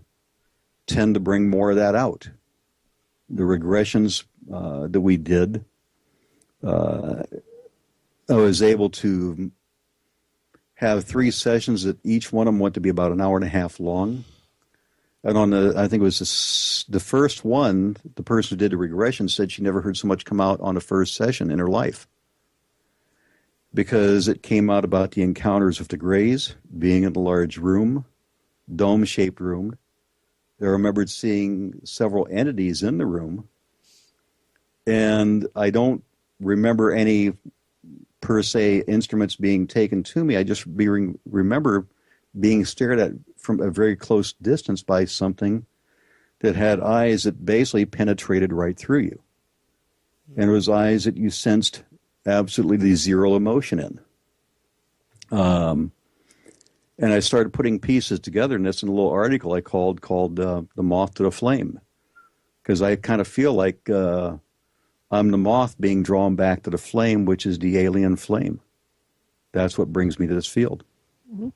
tend to bring more of that out. The regressions that we did, I was able to have 3 sessions that each one of them went to be about an hour and a half long. And on I think it was the first one, the person who did the regression said she never heard so much come out on a first session in her life, because it came out about the encounters of the Greys, being in a large room, dome-shaped room. They remembered seeing several entities in the room, and I don't remember any, per se, instruments being taken to me. I just remember being stared at from a very close distance by something that had eyes that basically penetrated right through you. And it was eyes that you sensed absolutely zero emotion in. And I started putting pieces together, and that's in a little article I called The Moth to the Flame, because I kind of feel like I'm the moth being drawn back to the flame, which is the alien flame. That's what brings me to this field. Mm-hmm.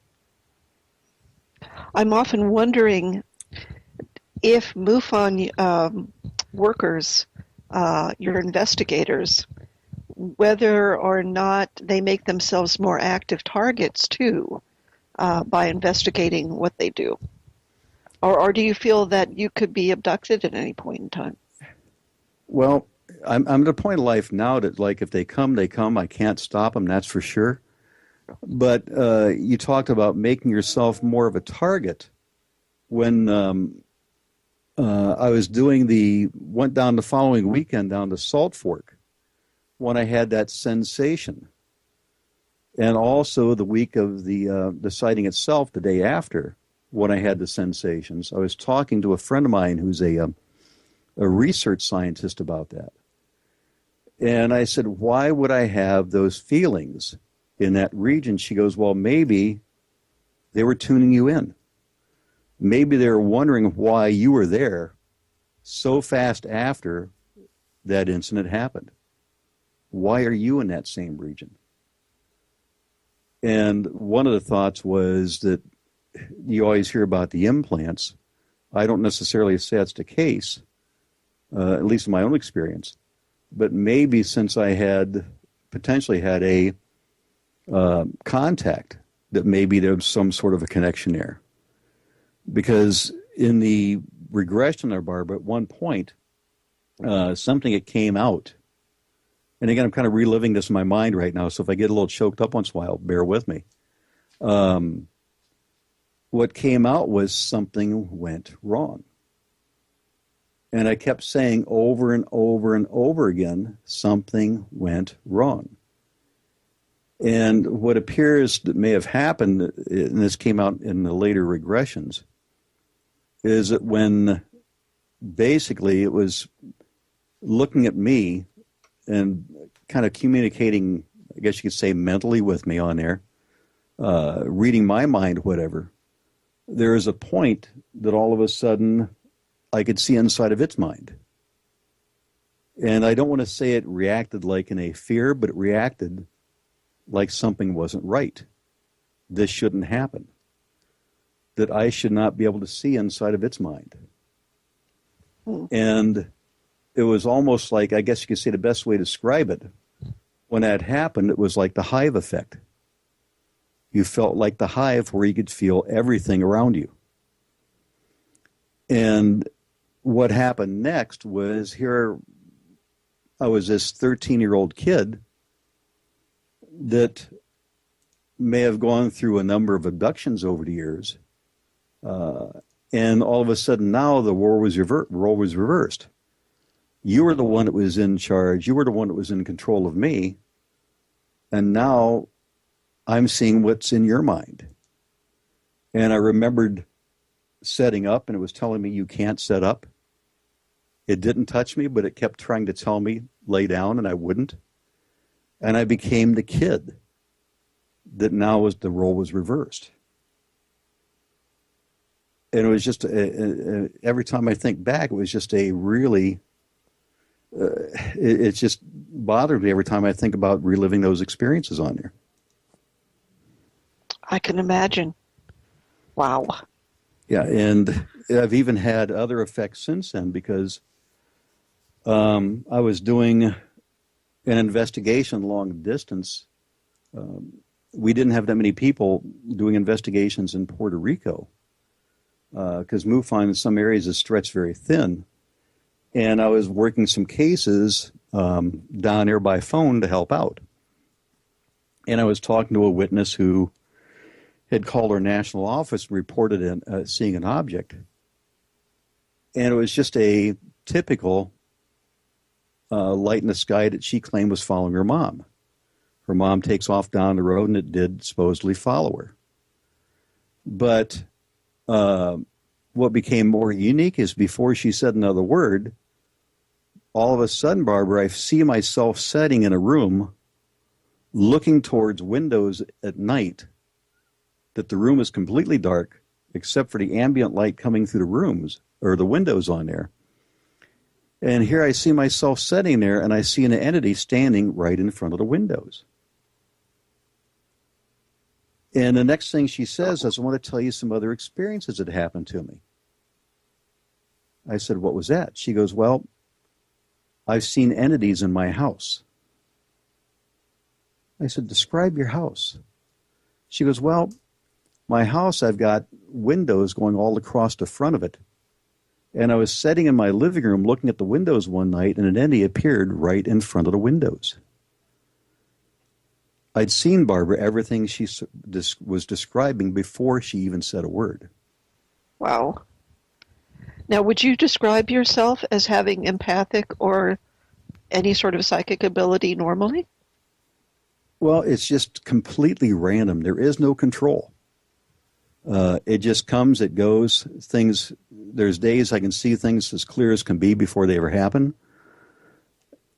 I'm often wondering if MUFON workers, your investigators, whether or not they make themselves more active targets too by investigating what they do. Or do you feel that you could be abducted at any point in time? Well, I'm at a point in life now that, like, if they come, they come. I can't stop them, that's for sure. But you talked about making yourself more of a target. When I was went down the following weekend down to Salt Fork, when I had that sensation. And also the week of the sighting itself, the day after, when I had the sensations, I was talking to a friend of mine who's a research scientist about that. And I said, why would I have those feelings in that region? She goes, well, maybe they were tuning you in. Maybe they were wondering why you were there so fast after that incident happened. Why are you in that same region? And one of the thoughts was that you always hear about the implants. I don't necessarily say that's the case, at least in my own experience. But maybe since I had potentially had a contact, that maybe there was some sort of a connection there. Because in the regression there, Barbara, at one point, something that came out, and again, I'm kind of reliving this in my mind right now, so if I get a little choked up once in a while, bear with me. What came out was something went wrong. And I kept saying over and over and over again, something went wrong. And what appears that may have happened, and this came out in the later regressions, is that when basically it was looking at me and kind of communicating, I guess you could say, mentally with me on there, reading my mind, whatever, there is a point that all of a sudden I could see inside of its mind. And I don't want to say it reacted like in a fear, but it reacted like something wasn't right. This shouldn't happen. That I should not be able to see inside of its mind. And it was almost like, I guess you could say the best way to describe it, when that happened, it was like the hive effect. You felt like the hive where you could feel everything around you. And what happened next was, here I was this 13-year-old kid that may have gone through a number of abductions over the years. And all of a sudden now the role was reversed. You were the one that was in charge. You were the one that was in control of me. And now I'm seeing what's in your mind. And I remembered setting up, and it was telling me you can't set up. It didn't touch me, but it kept trying to tell me lay down, and I wouldn't. And I became the kid that now was the role was reversed. And it was just, every time I think back, it was just a really, it just bothered me every time I think about reliving those experiences on there. I can imagine. Wow. Yeah, and I've even had other effects since then, because I was doing an investigation long distance. We didn't have that many people doing investigations in Puerto Rico. because MUFON in some areas is stretched very thin. And I was working some cases down there by phone to help out. And I was talking to a witness who had called our national office and reported seeing an object. And it was just a typical light in the sky that she claimed was following her mom. Her mom takes off down the road, and it did supposedly follow her. But what became more unique is before she said another word, all of a sudden, Barbara, I see myself sitting in a room looking towards windows at night, that the room is completely dark except for the ambient light coming through the rooms or the windows on there. And here I see myself sitting there, and I see an entity standing right in front of the windows. And the next thing she says is, I want to tell you some other experiences that happened to me. I said, what was that? She goes, well, I've seen entities in my house. I said, describe your house. She goes, well, my house, I've got windows going all across the front of it. And I was sitting in my living room looking at the windows one night, and an entity appeared right in front of the windows. I'd seen Barbara everything she was describing before she even said a word. Wow. Now, would you describe yourself as having empathic or any sort of psychic ability normally? Well, it's just completely random. There is no control. It just comes, it goes. Things. There's days I can see things as clear as can be before they ever happen,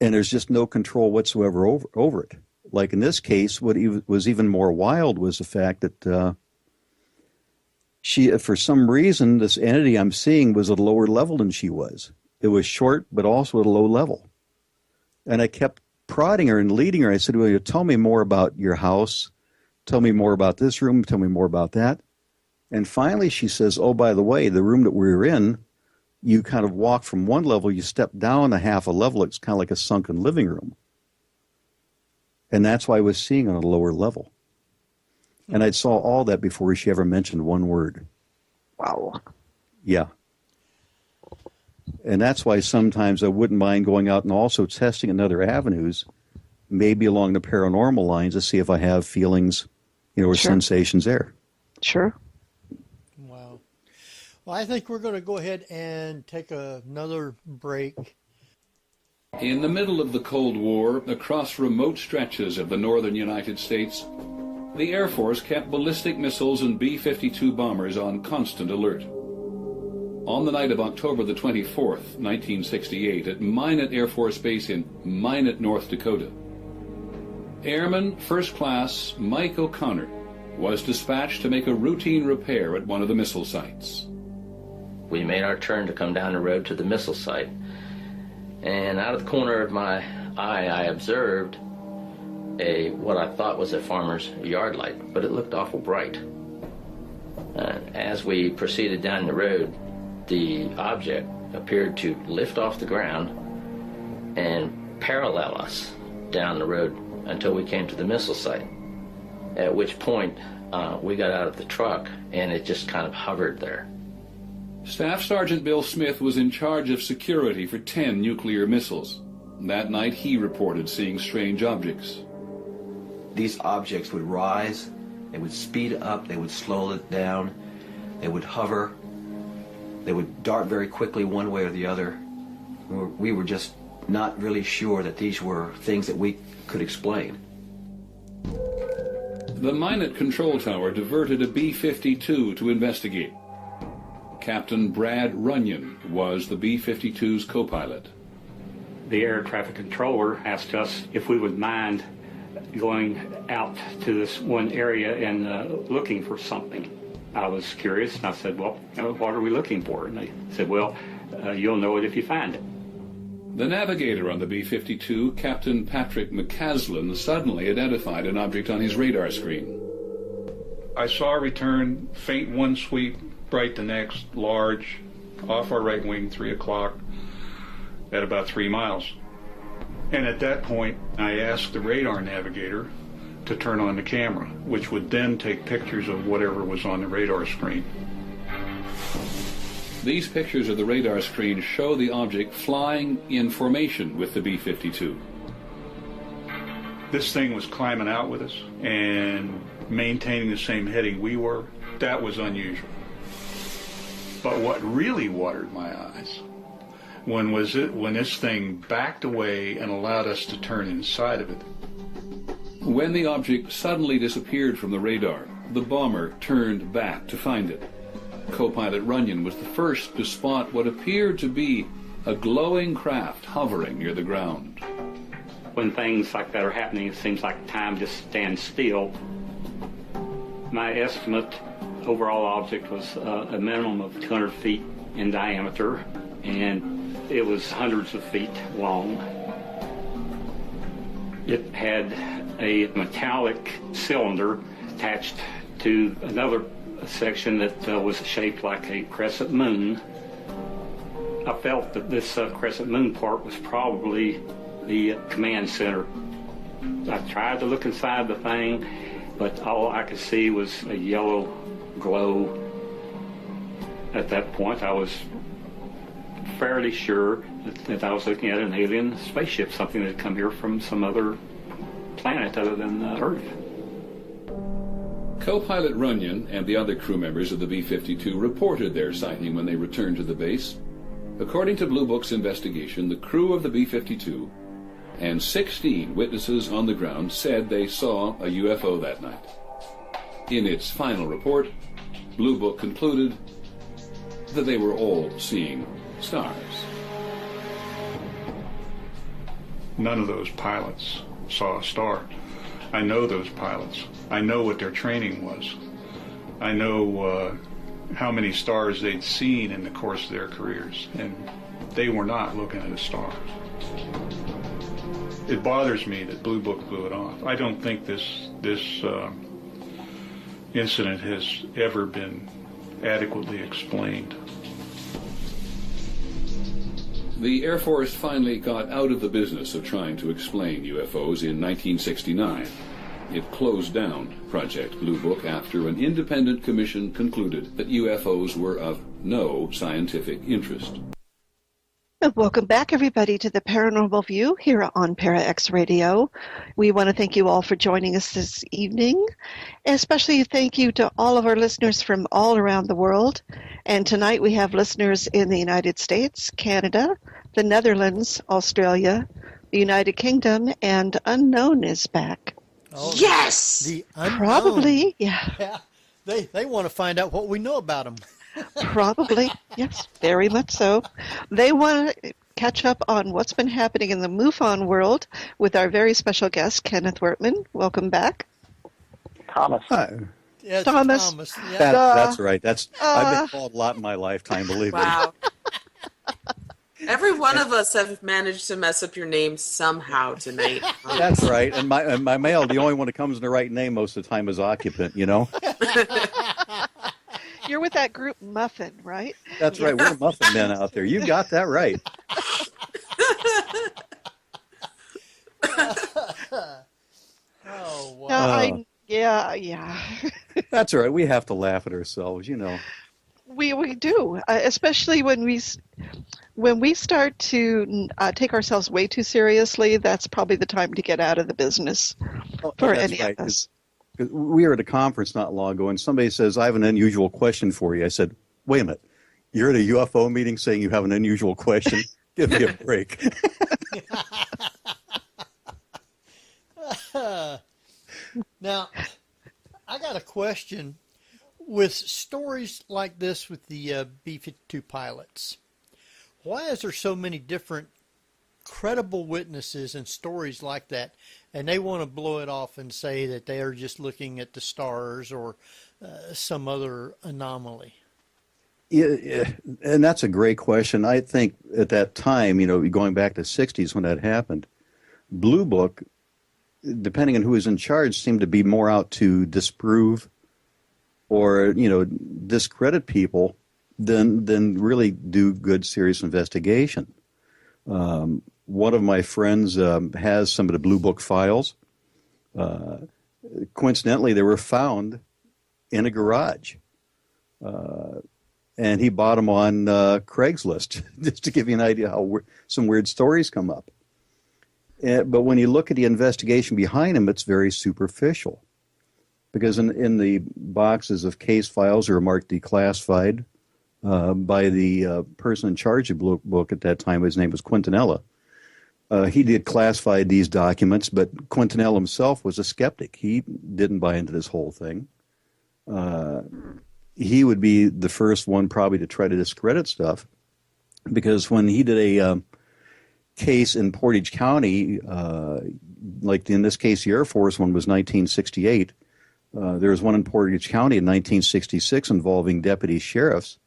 and there's just no control whatsoever over it. Like in this case, what was even more wild was the fact that she, for some reason, this entity I'm seeing was at a lower level than she was. It was short, but also at a low level. And I kept prodding her and leading her. I said, well, you tell me more about your house. Tell me more about this room. Tell me more about that. And finally she says, oh, by the way, the room that we were in, you kind of walk from one level, you step down a half a level. It's kind of like a sunken living room. And that's why I was seeing on a lower level. And I saw all that before she ever mentioned one word. Wow. Yeah. And that's why sometimes I wouldn't mind going out and also testing in other avenues, maybe along the paranormal lines, to see if I have feelings, or Sure. sensations there. Sure. Wow. Well, I think we're going to go ahead and take another break. In the middle of the Cold War, across remote stretches of the northern United States, the Air Force kept ballistic missiles and B-52 bombers on constant alert. On the night of October the 24th, 1968, at Minot Air Force Base in Minot, North Dakota, Airman First Class Mike O'Connor was dispatched to make a routine repair at one of the missile sites. We made our turn to come down the road to the missile site, and out of the corner of my eye, I observed what I thought was a farmer's yard light, but it looked awful bright. As we proceeded down the road, the object appeared to lift off the ground and parallel us down the road until we came to the missile site, at which point we got out of the truck and it just kind of hovered there. Staff Sergeant Bill Smith was in charge of security for 10 nuclear missiles. That night he reported seeing strange objects. These objects would rise, they would speed up, they would slow it down, they would hover, they would dart very quickly one way or the other. We were just not really sure that these were things that we could explain. The Minot control tower diverted a B-52 to investigate. Captain Brad Runyon was the B-52's co-pilot. The air traffic controller asked us if we would mind going out to this one area and looking for something. I was curious, and I said, well, what are we looking for? And they said, well, you'll know it if you find it. The navigator on the B-52, Captain Patrick McCaslin, suddenly identified an object on his radar screen. I saw a return, faint one sweep, bright the next, large, off our right wing, 3 o'clock, at about 3 miles. And at that point, I asked the radar navigator to turn on the camera, which would then take pictures of whatever was on the radar screen. These pictures of the radar screen show the object flying in formation with the B-52. This thing was climbing out with us and maintaining the same heading we were. That was unusual. But what really watered my eyes when this thing backed away and allowed us to turn inside of it. When the object suddenly disappeared from the radar, the bomber turned back to find it. Co-pilot Runyon was the first to spot what appeared to be a glowing craft hovering near the ground. When things like that are happening, it seems like time just stands still. My estimate, overall object was a minimum of 200 feet in diameter, and it was hundreds of feet long. It had a metallic cylinder attached to another section that was shaped like a crescent moon. I felt that this crescent moon part was probably the command center. I tried to look inside the thing, but all I could see was a yellow glow. At that point, I was fairly sure that I was looking at an alien spaceship, something that had come here from some other planet other than Earth. Co-pilot Runyon and the other crew members of the B-52 reported their sighting when they returned to the base. According to Blue Book's investigation, the crew of the B-52 and 16 witnesses on the ground said they saw a UFO that night. In its final report, Blue Book concluded that they were all seeing stars. None of those pilots saw a star. I know those pilots. I know what their training was. I know how many stars they'd seen in the course of their careers, and they were not looking at a star. It bothers me that Blue Book blew it off. I don't think this incident has ever been adequately explained. The Air Force finally got out of the business of trying to explain UFOs in 1969. It closed down Project Blue Book after an independent commission concluded that UFOs were of no scientific interest. Welcome back, everybody, to the Paranormal View here on Para-X Radio. We want to thank you all for joining us this evening. Especially thank you to all of our listeners from all around the world. And tonight we have listeners in the United States, Canada, the Netherlands, Australia, the United Kingdom, and Unknown is back. Oh, yes! The unknown. Probably, yeah. Yeah. They want to find out what we know about them. Probably, yes, very much so. They want to catch up on what's been happening in the MUFON world with our very special guest, Kenneth Wertman. Welcome back. Thomas. Hi. Yes, Thomas. Yeah. That's right. I've been called a lot in my lifetime, believe me. Wow. Every one of us have managed to mess up your name somehow tonight. That's right. And my mail, the only one that comes in the right name most of the time is occupant, you know? You're with that group Muffin, right? That's right. We're muffin men out there. You got that right. Oh, wow. No, yeah. That's all right. We have to laugh at ourselves, you know. We do, especially when we start to take ourselves way too seriously. That's probably the time to get out of the business for any of us. We were at a conference not long ago, and somebody says, I have an unusual question for you. I said, wait a minute. You're at a UFO meeting saying you have an unusual question? Give me a break. Now, I got a question. With stories like this with the B-52 pilots, why is there so many different credible witnesses and stories like that, and they want to blow it off and say that they are just looking at the stars or some other anomaly? Yeah, and that's a great question. I think at that time, you know, going back to the 60s when that happened, Blue Book, depending on who was in charge, seemed to be more out to disprove or, you know, discredit people than really do good, serious investigation. One of my friends has some of the Blue Book files. Coincidentally, they were found in a garage. and he bought them on Craigslist, just to give you an idea how some weird stories come up. But when you look at the investigation behind him, it's very superficial. Because in the boxes of case files that are marked declassified by the person in charge of the book at that time, his name was Quintanilla. He did classify these documents, but Quintanilla himself was a skeptic. He didn't buy into this whole thing. He would be the first one probably to try to discredit stuff, because when he did a case in Portage County, like in this case the Air Force one was 1968, there was one in Portage County in 1966 involving deputy sheriffs.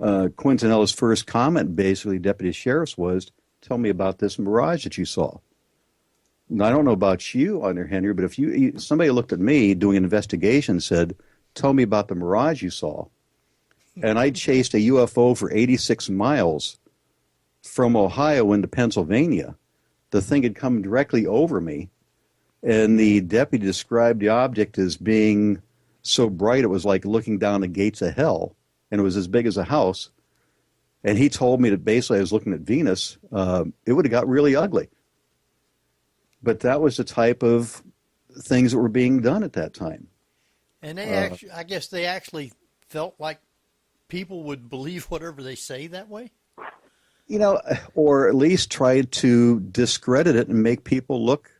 Quintanilla's first comment, basically, deputy sheriffs, was, "Tell me about this mirage that you saw." Now, I don't know about you, Henry, but if somebody looked at me doing an investigation and said, "Tell me about the mirage you saw," and I chased a UFO for 86 miles from Ohio into Pennsylvania, the thing had come directly over me, and the deputy described the object as being so bright it was like looking down the gates of hell, and it was as big as a house. And he told me that basically I was looking at Venus. It would have got really ugly. But that was the type of things that were being done at that time. And I guess they actually felt like people would believe whatever they say that way? You know, or at least try to discredit it and make people look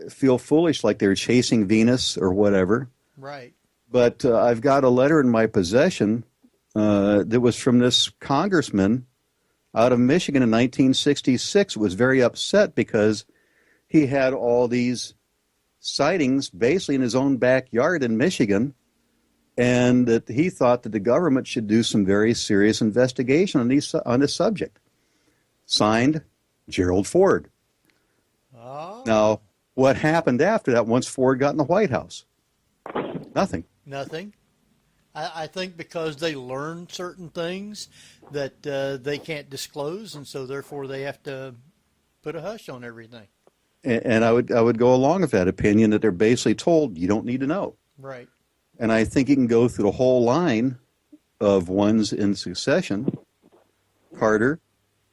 feel foolish, like they're chasing Venus or whatever. Right. But I've got a letter in my possession that was from this congressman out of Michigan in 1966. Was very upset because he had all these sightings basically in his own backyard in Michigan, and that he thought that the government should do some very serious investigation on this subject. Signed, Gerald Ford. Oh. Now, what happened after that once Ford got in the White House? Nothing. Nothing. I think because they learned certain things that they can't disclose, and so therefore they have to put a hush on everything. And I would go along with that opinion that they're basically told you don't need to know. Right. And I think you can go through the whole line of ones in succession. Carter,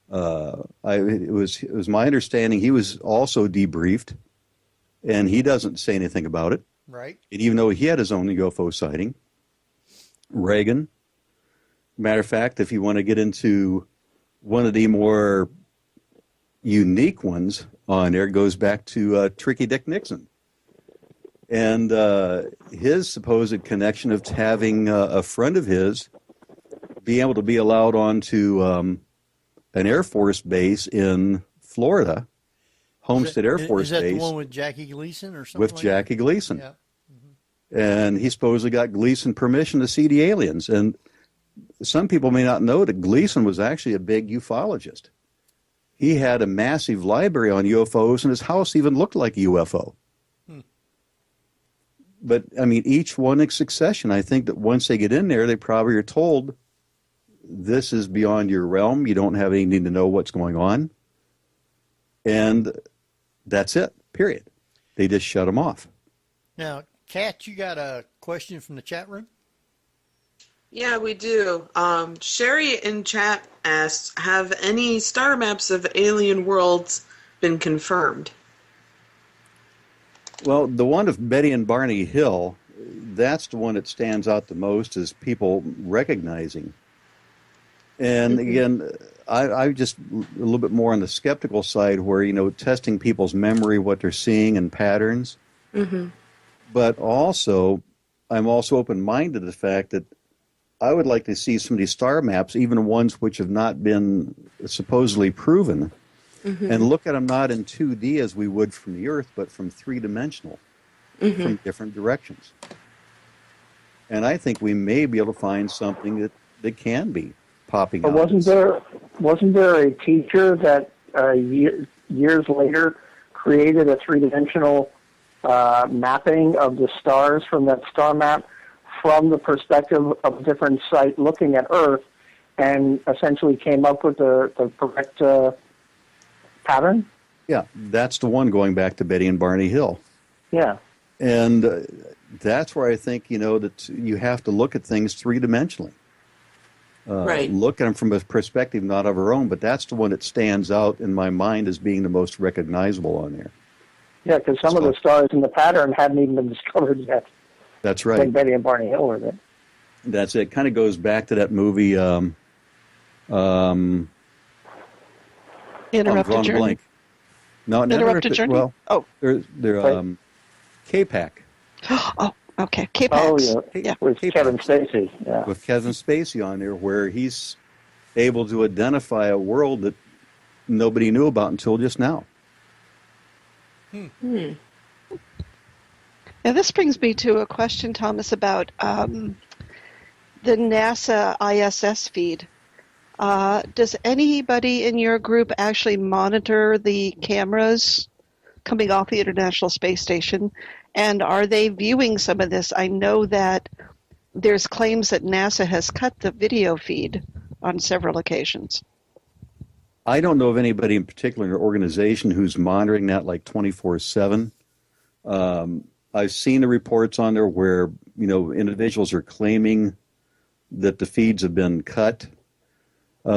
it was my understanding he was also debriefed, and he doesn't say anything about it. Right. And even though he had his own UFO sighting. Reagan. Matter of fact, if you want to get into one of the more unique ones on there, it goes back to Tricky Dick Nixon. And his supposed connection of having a friend of his be able to be allowed onto an Air Force base in Florida, Homestead Air Force Base. Is that the one with Jackie Gleason or something? With Jackie Gleason. Yeah. And he supposedly got Gleason permission to see the aliens. And some people may not know that Gleason was actually a big ufologist. He had a massive library on UFOs, and his house even looked like a UFO. But, I mean, each one in succession, I think that once they get in there, they probably are told, this is beyond your realm. You don't have any need to know what's going on. And that's it, period. They just shut them off. Now, Kat, you got a question from the chat room? Yeah, we do. Sherry in chat asks, have any star maps of alien worlds been confirmed? Well, the one of Betty and Barney Hill, that's the one that stands out the most as people recognizing. And again, I just a little bit more on the skeptical side where, you know, testing people's memory, what they're seeing and patterns. But also, I'm also open-minded to the fact that I would like to see some of these star maps, even ones which have not been supposedly proven, and look at them not in 2D as we would from the Earth, but from three-dimensional, from different directions. And I think we may be able to find something that can be popping but out. Wasn't there a teacher that years later created a three-dimensional mapping of the stars from that star map from the perspective of a different site looking at Earth, and essentially came up with the correct pattern? Yeah, that's the one going back to Betty and Barney Hill. Yeah. And that's where I think, that you have to look at things three-dimensionally. Right. Look at them from a perspective not of our own, but that's the one that stands out in my mind as being the most recognizable on there. Yeah, because some of the stars in the pattern hadn't even been discovered yet. That's right. Like Betty and Barney Hill with it. That's it. Kind of goes back to that movie. Interrupted Journey. Blank. No, Interrupted Journey. Well, oh, they're K-Pac. Oh, okay. K-Pax. Oh, yeah. With Kevin Spacey. Yeah. With Kevin Spacey on there, where he's able to identify a world that nobody knew about until just now. Now, this brings me to a question, Thomas, about the NASA ISS feed. Does anybody in your group actually monitor the cameras coming off the International Space Station? And are they viewing some of this? I know that there's claims that NASA has cut the video feed on several occasions. I don't know of anybody in particular in your organization who's monitoring that like 24/7. I've seen the reports on there where, individuals are claiming that the feeds have been cut. I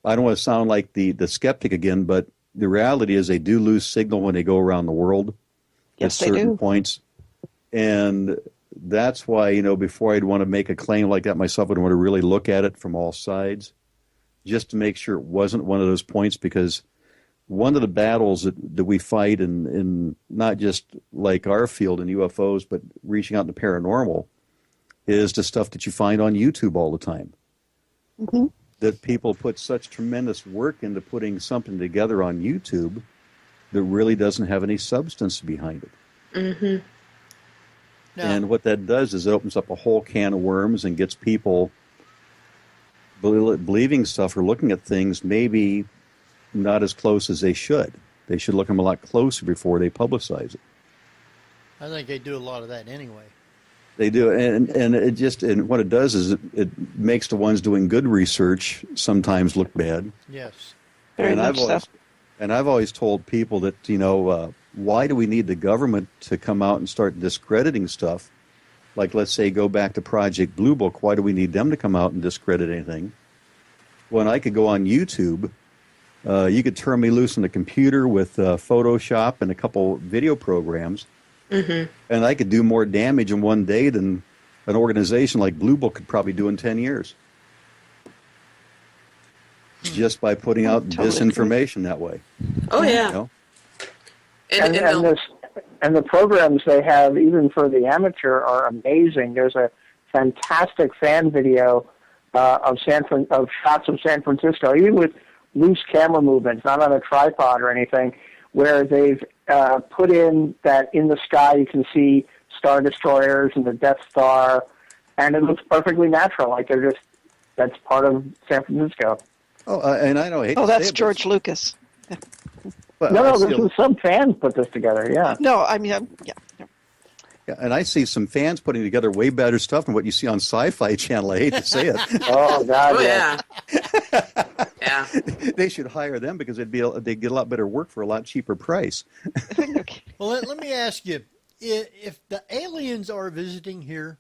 don't want to sound like the skeptic again, but the reality is they do lose signal when they go around the world at certain points. And that's why, before I'd want to make a claim like that myself, I'd want to really look at it from all sides just to make sure it wasn't one of those points, because one of the battles that we fight in not just like our field in UFOs, but reaching out to paranormal, is the stuff that you find on YouTube all the time. Mm-hmm. That people put such tremendous work into putting something together on YouTube that really doesn't have any substance behind it. Mm-hmm. No. And what that does is it opens up a whole can of worms and gets people believing stuff or looking at things maybe not as close as they should. They should look at them a lot closer before they publicize it. I think they do a lot of that anyway. They do, and what it does is it makes the ones doing good research sometimes look bad. Yes. Very much so. And I've always told people that, why do we need the government to come out and start discrediting stuff? Like, let's say, go back to Project Blue Book. Why do we need them to come out and discredit anything? When I could go on YouTube, you could turn me loose on the computer with Photoshop and a couple video programs, and I could do more damage in one day than an organization like Blue Book could probably do in 10 years. Just by putting out disinformation that way. Oh, yeah. And the programs they have, even for the amateur, are amazing. There's a fantastic fan video of shots of San Francisco, even with loose camera movements, not on a tripod or anything, where they've put in that in the sky you can see Star Destroyers and the Death Star, and it looks perfectly natural, like that's part of San Francisco. Oh, and I don't hate to that's say it, George Lucas. But no, this is some fans put this together, yeah. No, I mean, yeah. Yeah, and I see some fans putting together way better stuff than what you see on Sci-Fi Channel. I hate to say it. Oh, God, yeah. Yeah. They should hire them because they'd get a lot better work for a lot cheaper price. Well, let me ask you, if the aliens are visiting here,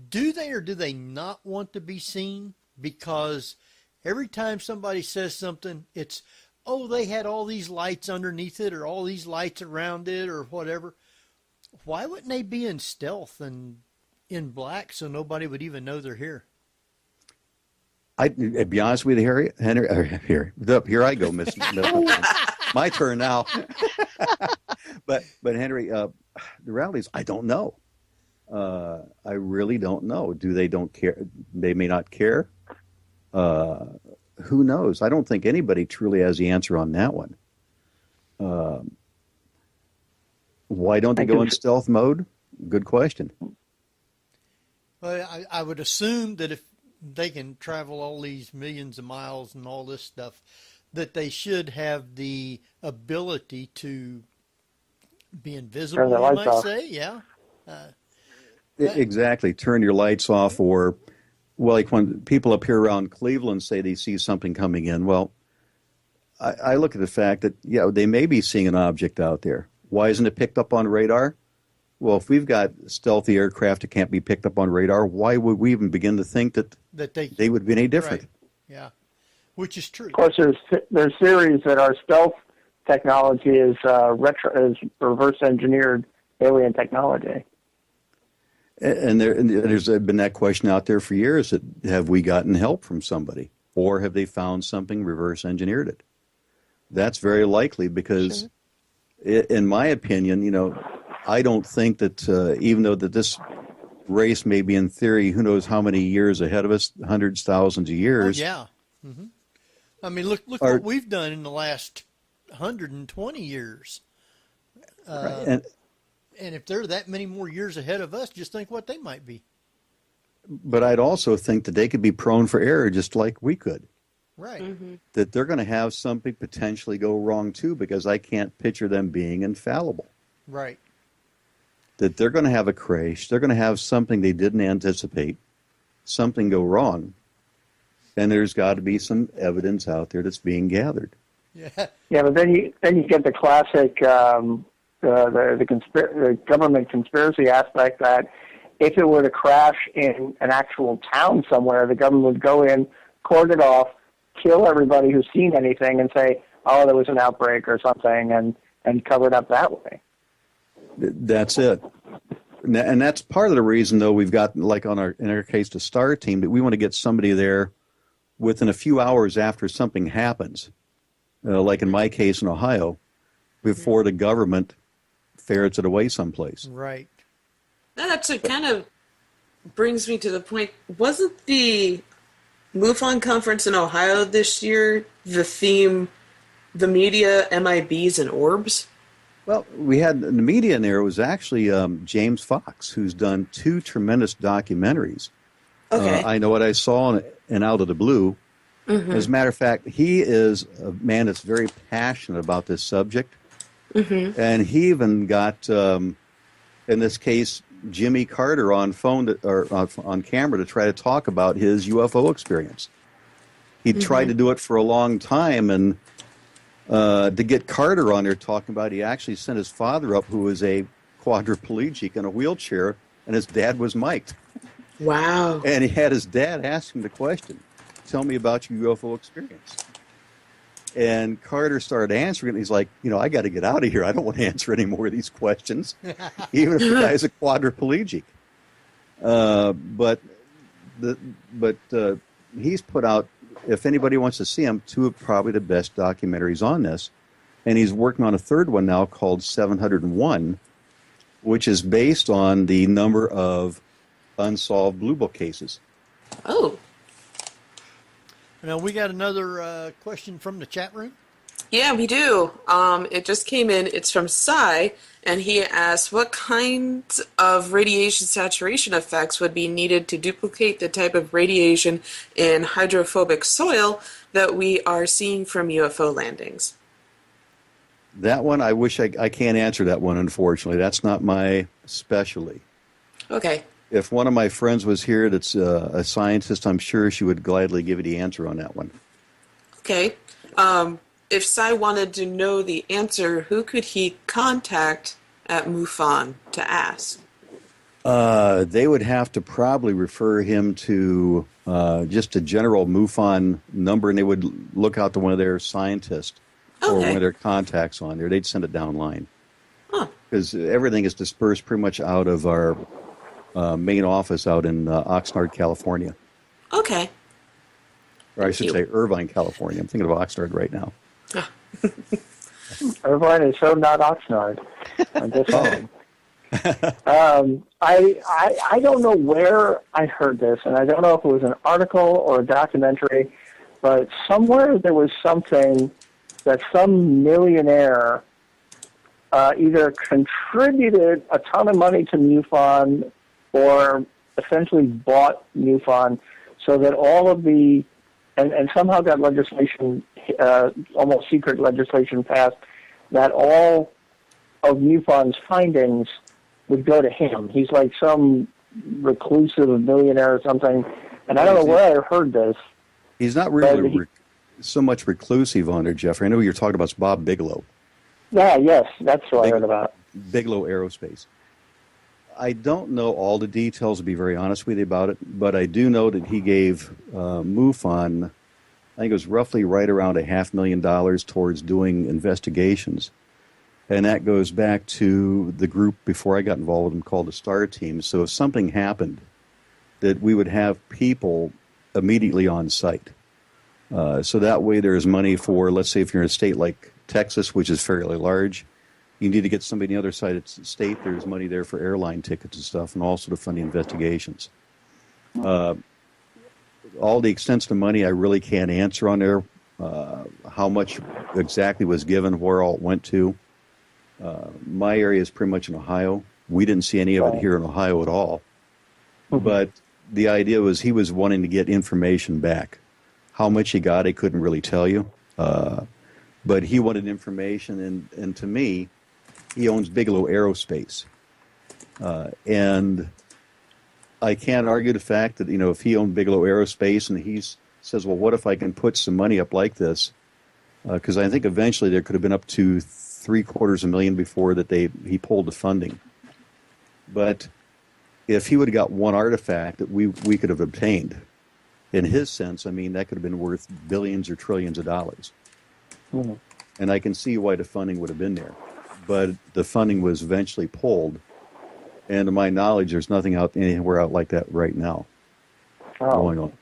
do they or do they not want to be seen? Because every time somebody says something, it's, oh, they had all these lights underneath it or all these lights around it or whatever. Why wouldn't they be in stealth and in black so nobody would even know they're here? I'd be honest with you, Henry. Here I go, Miss. My turn now. but Henry, the reality is I don't know. I really don't know. They don't care? They may not care. Who knows? I don't think anybody truly has the answer on that one. Why don't they go in stealth mode? Good question. Well, I would assume that if they can travel all these millions of miles and all this stuff, that they should have the ability to be invisible, you might say. Yeah. Exactly. Turn your lights off, or, well, like when people up here around Cleveland say they see something coming in. Well, I look at the fact that, they may be seeing an object out there. Why isn't it picked up on radar? Well, if we've got stealthy aircraft that can't be picked up on radar, why would we even begin to think that they would be any different? Right. Yeah, which is true. Of course, there's theories that our stealth technology is reverse engineered alien technology. And there's been that question out there for years: that have we gotten help from somebody, or have they found something, reverse engineered it? That's very likely because, in my opinion, I don't think that even though that this race may be in theory, who knows how many years ahead of us, hundreds, thousands of years. Oh, yeah. Mm-hmm. I mean, look what we've done in the last 120 years. Right. And if they're that many more years ahead of us, just think what they might be. But I'd also think that they could be prone for error just like we could. Right. Mm-hmm. That they're going to have something potentially go wrong too, because I can't picture them being infallible. Right. That they're going to have a crash, they're going to have something they didn't anticipate, something go wrong, and there's got to be some evidence out there that's being gathered. Yeah. Yeah, but then you get the classic the government conspiracy aspect that if it were to crash in an actual town somewhere, the government would go in, cordon it off, kill everybody who's seen anything, and say, "Oh, there was an outbreak or something," and cover it up that way. That's it. And that's part of the reason, though, we've got, like in our case, the STAR team, that we want to get somebody there within a few hours after something happens, like in my case in Ohio, before the government ferrets it away someplace. Right. That actually kind of brings me to the point, wasn't the MUFON conference in Ohio this year the theme, the media, MIBs, and orbs? Well, we had the media in there. It was actually James Fox, who's done 2 tremendous documentaries. Okay. I Know What I Saw and Out of the Blue. Mm-hmm. As a matter of fact, he is a man that's very passionate about this subject. Mm-hmm. And he even got, in this case, Jimmy Carter on on camera to try to talk about his UFO experience. He tried to do it for a long time, and to get Carter on there talking about it, he actually sent his father up, who was a quadriplegic in a wheelchair, and his dad was mic'd. Wow. And he had his dad ask him the question, "Tell me about your UFO experience." And Carter started answering it, and he's like, I got to get out of here. I don't want to answer any more of these questions, even if the guy's a quadriplegic. But he's put out, if anybody wants to see him, 2 of probably the best documentaries on this. And he's working on a 3rd one now called 701, which is based on the number of unsolved Blue Book cases. Oh. Now, we got another question from the chat room. Yeah, we do. It just came in. It's from Cy, and he asks, what kinds of radiation saturation effects would be needed to duplicate the type of radiation in hydrophobic soil that we are seeing from UFO landings? That one, I wish I can't answer that one, unfortunately. That's not my specialty. Okay. If one of my friends was here that's a scientist, I'm sure she would gladly give you the answer on that one. Okay. If Cy wanted to know the answer, who could he contact at MUFON to ask? They would have to probably refer him to just a general MUFON number, and they would look out to one of their scientists or one of their contacts on there. They'd send it down line. Because everything is dispersed pretty much out of our main office out in Oxnard, California. Okay. Or I should say Irvine, California. I'm thinking of Oxnard right now. Irvine is so not Oxnard. I'm just saying. I don't know where I heard this, and I don't know if it was an article or a documentary, but somewhere there was something that some millionaire either contributed a ton of money to MUFON or essentially bought MUFON so that all of the, and somehow got legislation, almost secret legislation passed, that all of MUFON's findings would go to him. He's like some reclusive millionaire or something, and I don't know where I heard this. He's not really so much reclusive on there, Jeffrey. I know you're talking about Bob Bigelow. Yeah, yes, that's what I heard about. Bigelow Aerospace. I don't know all the details, to be very honest with you about it, but I do know that he gave MUFON, I think it was roughly right around $500,000 towards doing investigations. And that goes back to the group before I got involved with them called the STAR Team. So if something happened, that we would have people immediately on site. So that way there's money for, let's say if you're in a state like Texas, which is fairly large, you need to get somebody on the other side of the state, there's money there for airline tickets and stuff, and also to fund the investigations. All the extents of money I really can't answer on there. How much exactly was given, where all it went to. My area is pretty much in Ohio. We didn't see any of it here in Ohio at all. But the idea was he was wanting to get information back. How much he got, I couldn't really tell you. But he wanted information, and to me, he owns Bigelow Aerospace. And I can't argue the fact that, if he owned Bigelow Aerospace and he says, well, what if I can put some money up like this? Because I think eventually there could have been up to $750,000 before that he pulled the funding. But if he would have got one artifact that we could have obtained, in his sense, that could have been worth billions or trillions of dollars. Mm-hmm. And I can see why the funding would have been there. But the funding was eventually pulled. And to my knowledge, there's nothing anywhere out like that right now going on.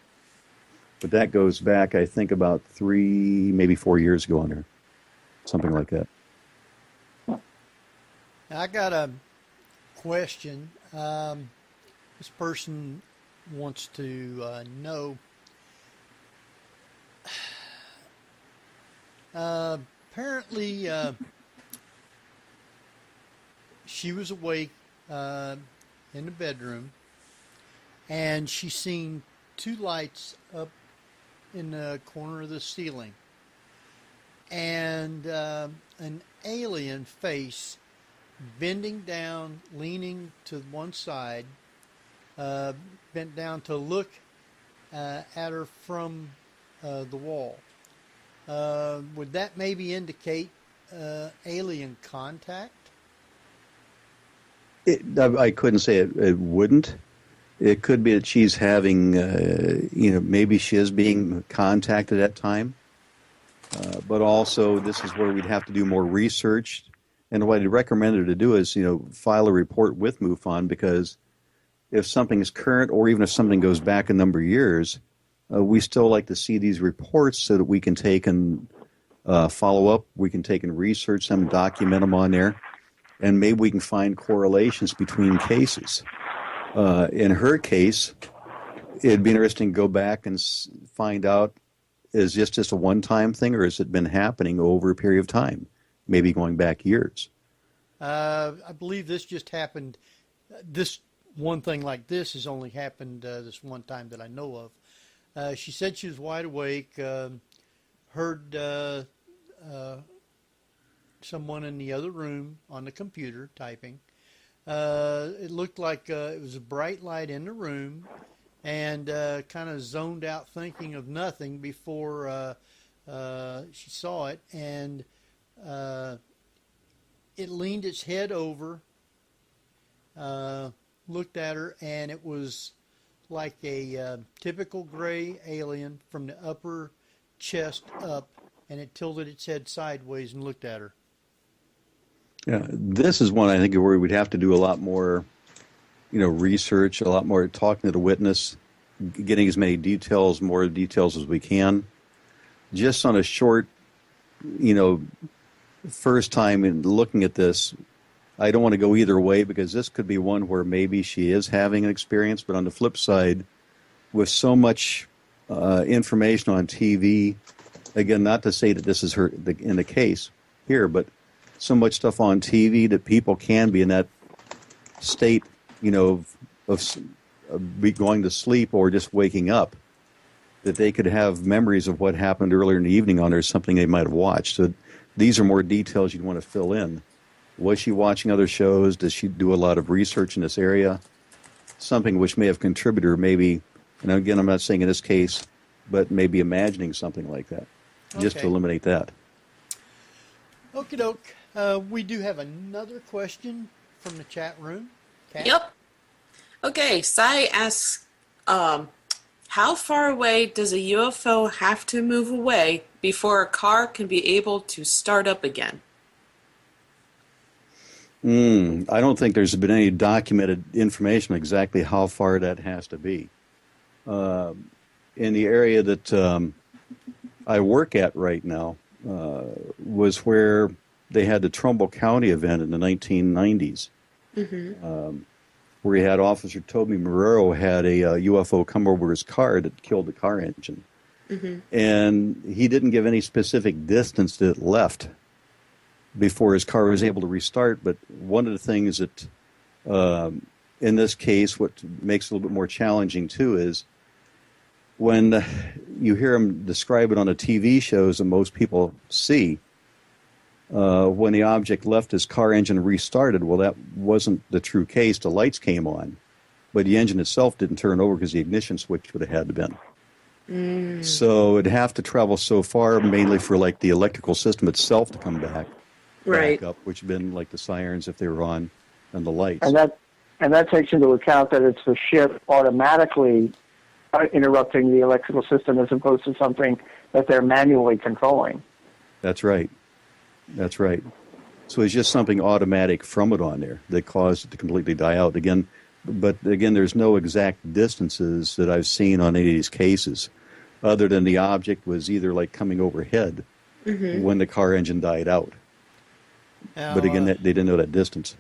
But that goes back, I think, about 3, maybe 4 years ago on there. Something like that. I got a question. This person wants to know. Apparently, she was awake in the bedroom, and she seen 2 lights up in the corner of the ceiling, and an alien face bending down, leaning to one side, bent down to look at her from the wall. Would that maybe indicate alien contact? I couldn't say it wouldn't. It could be that she's having, maybe she is being contacted at time. But also, this is where we'd have to do more research. And what I'd recommend her to do is, file a report with MUFON, because if something is current or even if something goes back a number of years, we still like to see these reports so that we can take and follow up. We can take and research them, document them on there, and maybe we can find correlations between cases. In her case, it'd be interesting to go back and find out, is this just a one-time thing, or has it been happening over a period of time, maybe going back years? I believe this just happened. This one thing like this has only happened this one time that I know of. She said she was wide awake, heard someone in the other room on the computer typing. It looked like it was a bright light in the room, and kind of zoned out thinking of nothing before she saw it, and it leaned its head over, looked at her, and it was like a typical gray alien from the upper chest up, and it tilted its head sideways and looked at her. Yeah, this is one I think where we'd have to do a lot more, research, a lot more talking to the witness, getting as many details, more details as we can. Just on a short, first time in looking at this, I don't want to go either way, because this could be one where maybe she is having an experience, but on the flip side, with so much information on TV, again, not to say that this is in the case here, but so much stuff on TV that people can be in that state, of going to sleep or just waking up, that they could have memories of what happened earlier in the evening on there, something they might have watched. So these are more details you'd want to fill in. Was she watching other shows? Does she do a lot of research in this area? Something which may have contributed, or maybe, and again, I'm not saying in this case, but maybe imagining something like that, just to eliminate that. Okie doke. We do have another question from the chat room. Yep. Okay, Sai asks, how far away does a UFO have to move away before a car can be able to start up again? I don't think there's been any documented information exactly how far that has to be. In the area that I work at right now was where they had the Trumbull County event in the 1990s, where he had Officer Toby Marrero had a UFO come over his car that killed the car engine. And he didn't give any specific distance that it left before his car was able to restart. But one of the things that, in this case, what makes it a little bit more challenging, too, is when you hear him describe it on the TV shows that most people see, when the object left his car engine and restarted, well, that wasn't the true case. The lights came on, but the engine itself didn't turn over because the ignition switch would have had to been. So it'd have to travel so far, mainly for like the electrical system itself to come back up, which would have been like the sirens if they were on, and the lights. And that takes into account that it's the ship automatically interrupting the electrical system as opposed to something that they're manually controlling. That's right. That's right. So it's just something automatic from it on there that caused it to completely die out. But again, there's no exact distances that I've seen on any of these cases, other than the object was either like coming overhead when the car engine died out. Now, but again, they didn't know that distance.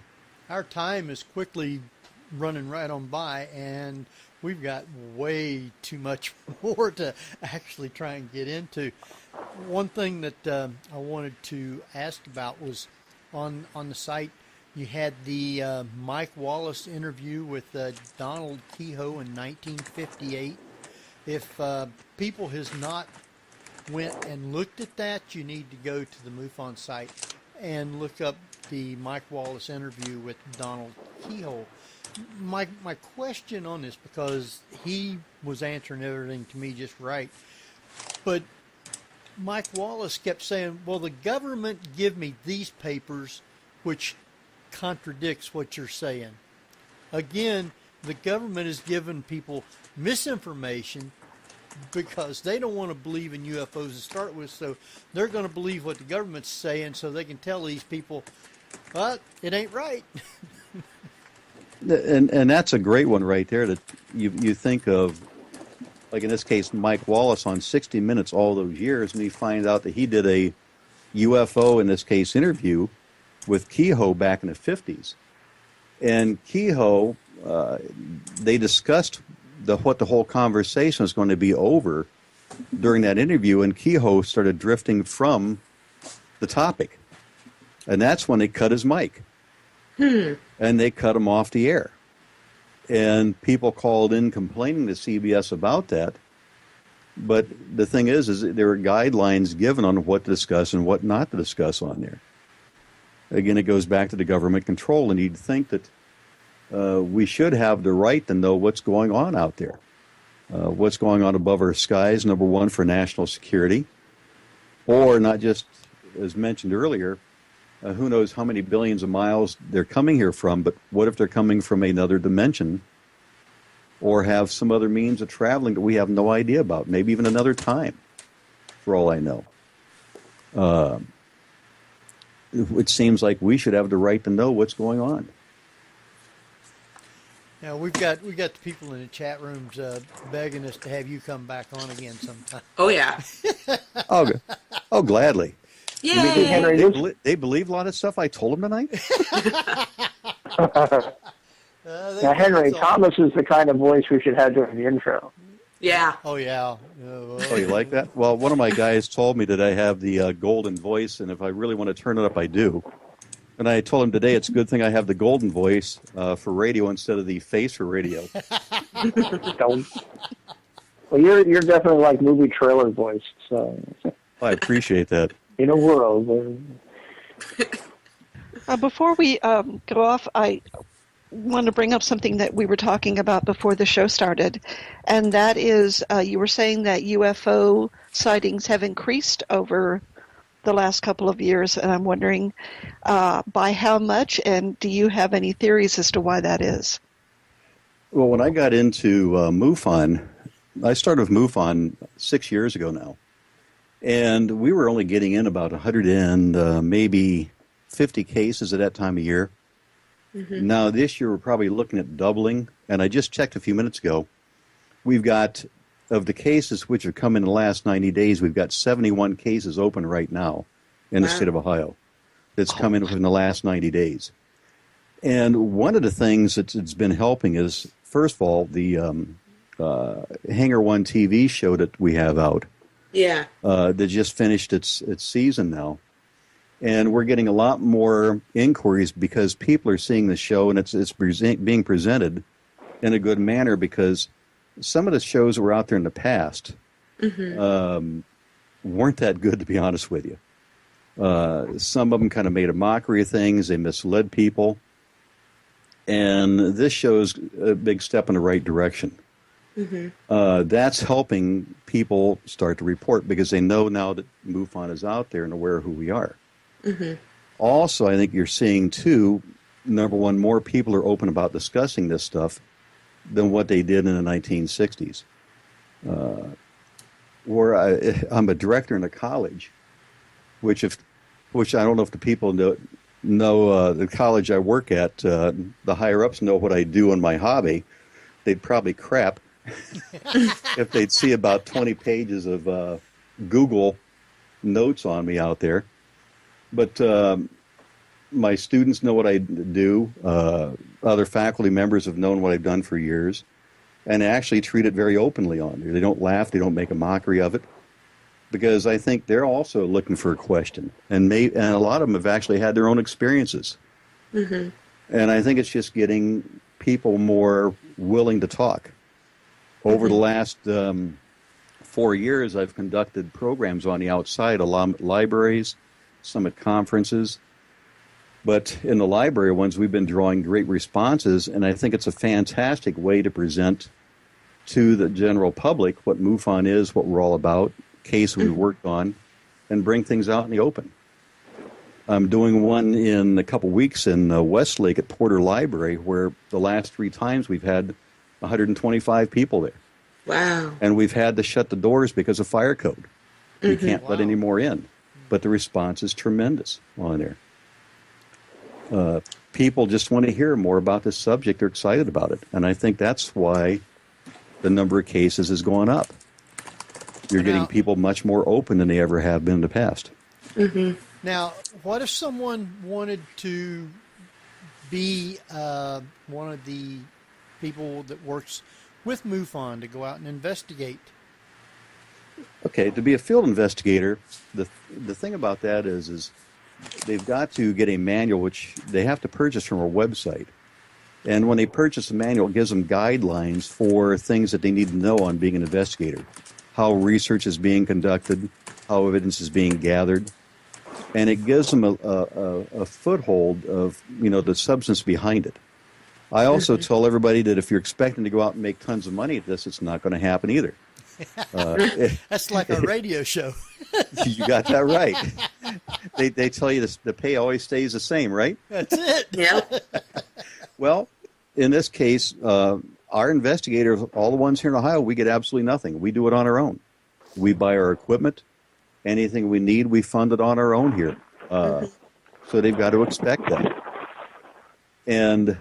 Our time is quickly running right on by, and we've got way too much more to actually try and get into. One thing that I wanted to ask about was on the site, you had the Mike Wallace interview with Donald Kehoe in 1958. If people has not went and looked at that, you need to go to the MUFON site and look up the Mike Wallace interview with Donald Kehoe. My question on this, because he was answering everything to me just right, but Mike Wallace kept saying, well, the government give me these papers, which contradicts what you're saying. Again, the government is giving people misinformation because they don't want to believe in UFOs to start with, so they're going to believe what the government's saying so they can tell these people, well, it ain't right. And that's a great one right there that you think of, like in this case, Mike Wallace on 60 Minutes all those years, and he finds out that he did a UFO, in this case, interview with Kehoe back in the 50s. And Kehoe, they discussed what the whole conversation was going to be over during that interview, and Kehoe started drifting from the topic. And that's when they cut his mic. And they cut him off the air. And people called in complaining to CBS about that. But the thing is there were guidelines given on what to discuss and what not to discuss on there. Again, it goes back to the government control, and you'd think that we should have the right to know what's going on out there. What's going on above our skies, number one, for national security, or not just, as mentioned earlier, who knows how many billions of miles they're coming here from, but what if they're coming from another dimension or have some other means of traveling that we have no idea about, maybe even another time, for all I know. It seems like we should have the right to know what's going on. Now, we got the people in the chat rooms begging us to have you come back on again sometime. Oh, yeah. Oh, gladly. Yay! They believe a lot of stuff I told them tonight? Now, Henry, Thomas is the kind of voice we should have during the intro. Yeah. Oh, yeah. Oh, you like that? Well, one of my guys told me that I have the golden voice, and if I really want to turn it up, I do. And I told him today it's a good thing I have the golden voice for radio instead of the face for radio. Well, you're definitely like movie trailer voice. So I appreciate that. In a world. Before we go off, I want to bring up something that we were talking about before the show started, and that is you were saying that UFO sightings have increased over the last couple of years, and I'm wondering by how much, and do you have any theories as to why that is? Well, when I got into MUFON, I started with MUFON 6 years ago now, and we were only getting in about 100 and maybe 50 cases at that time of year. Mm-hmm. Now, this year, we're probably looking at doubling, and I just checked a few minutes ago. We've got, of the cases which have come in the last 90 days, we've got 71 cases open right now in the state of Ohio that's come in within the last 90 days. And one of the things that's been helping is, first of all, the Hangar One TV show that we have out. Yeah. That just finished its season now. And we're getting a lot more inquiries because people are seeing the show, and it's being presented in a good manner, because some of the shows that were out there in the past weren't that good, to be honest with you. Some of them kind of made a mockery of things. They misled people. And this shows a big step in the right direction. Mm-hmm. That's helping people start to report, because they know now that MUFON is out there and aware of who we are. Mm-hmm. Also, I think you're seeing, too, number one, more people are open about discussing this stuff than what they did in the 1960s. I'm a director in a college, which I don't know if the people know the college I work at, the higher-ups know what I do in my hobby. They'd probably crap if they'd see about 20 pages of Google notes on me out there. But my students know what I do. Other faculty members have known what I've done for years, and actually treat it very openly on there. They don't laugh. They don't make a mockery of it, because I think they're also looking for a question. And a lot of them have actually had their own experiences. Mm-hmm. And I think it's just getting people more willing to talk. Over the last 4 years, I've conducted programs on the outside, a lot of libraries, some at conferences. But in the library ones, we've been drawing great responses, and I think it's a fantastic way to present to the general public what MUFON is, what we're all about, case we worked on, and bring things out in the open. I'm doing one in a couple weeks in Westlake at Porter Library, where the last 3 times we've had 125 people there. Wow. And we've had to shut the doors because of fire code. We can't let any more in. But the response is tremendous on there. People just want to hear more about this subject. They're excited about it. And I think that's why the number of cases is going up. You're getting people much more open than they ever have been in the past. Mm-hmm. Now, what if someone wanted to be one of the people that works with MUFON to go out and investigate? Okay, to be a field investigator, the thing about that is they've got to get a manual, which they have to purchase from our website. And when they purchase the manual, it gives them guidelines for things that they need to know on being an investigator, how research is being conducted, how evidence is being gathered. And it gives them a foothold of, the substance behind it. I also tell everybody that if you're expecting to go out and make tons of money at this, it's not going to happen either. That's like a radio show. You got that right. They tell you the pay always stays the same, right? That's it. Yeah. Well, in this case, our investigators, all the ones here in Ohio, we get absolutely nothing. We do it on our own. We buy our equipment. Anything we need, we fund it on our own here. So they've got to expect that. And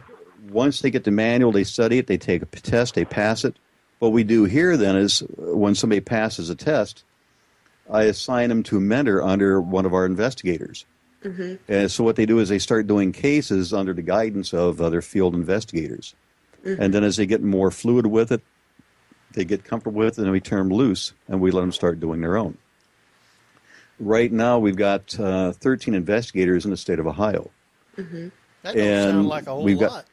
once they get the manual, they study it, they take a test, they pass it. What we do here then is when somebody passes a test, I assign them to a mentor under one of our investigators. Mm-hmm. And so what they do is they start doing cases under the guidance of other field investigators. Mm-hmm. And then as they get more fluid with it, they get comfortable with it, and we turn them loose, and we let them start doing their own. Right now, we've got 13 investigators in the state of Ohio. Mm-hmm. That doesn't sound like a whole lot.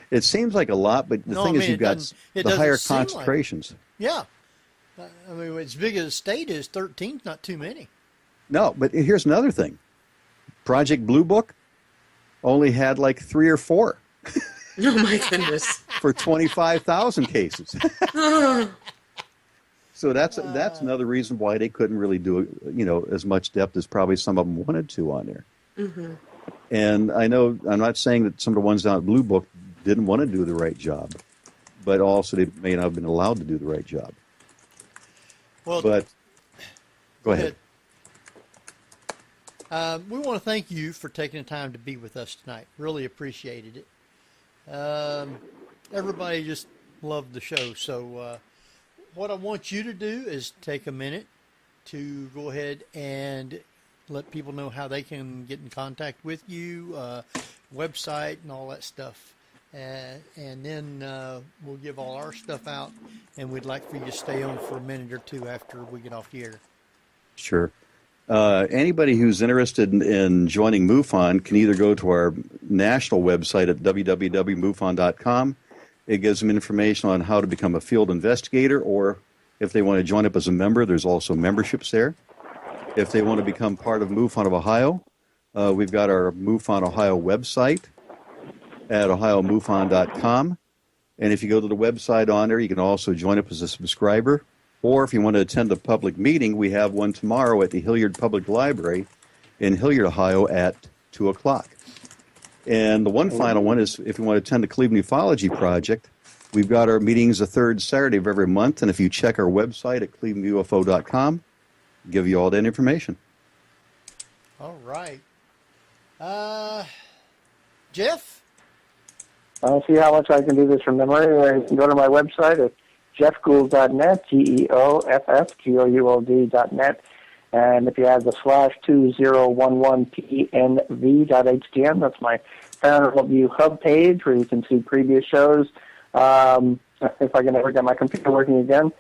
It seems like a lot, but the thing is you've got the higher concentrations. Yeah. I mean, as big as the state is, 13's not too many. No, but here's another thing. Project Blue Book only had like 3 or 4. Oh, my goodness. For 25,000 cases. So that's another reason why they couldn't really do, as much depth as probably some of them wanted to on there. Mm-hmm. And I know, I'm not saying that some of the ones down at Blue Book didn't want to do the right job, but also they may not have been allowed to do the right job. Well, but go ahead. We want to thank you for taking the time to be with us tonight. Really appreciated it. Everybody just loved the show. So what I want you to do is take a minute to go ahead and let people know how they can get in contact with you, website and all that stuff. And then we'll give all our stuff out, and we'd like for you to stay on for a minute or two after we get off the air. Sure. Anybody who's interested in joining MUFON can either go to our national website at www.mufon.com. It gives them information on how to become a field investigator, or if they want to join up as a member, there's also memberships there. If they want to become part of MUFON of Ohio, we've got our MUFON Ohio website at ohiomufon.com. And if you go to the website on there, you can also join up as a subscriber. Or if you want to attend a public meeting, we have one tomorrow at the Hilliard Public Library in Hilliard, Ohio at 2 o'clock. And the one final one is if you want to attend the Cleveland Ufology Project, we've got our meetings the third Saturday of every month. And if you check our website at clevelandufo.com, we'll give you all that information. All right. Jeff? I'll see how much I can do this from memory. You can go to my website at jeffgould.net, GEOFFGOULD.net. And if you add the /2011PNV.htm, that's my Paranormal View hub page where you can see previous shows, if I can ever get my computer working again.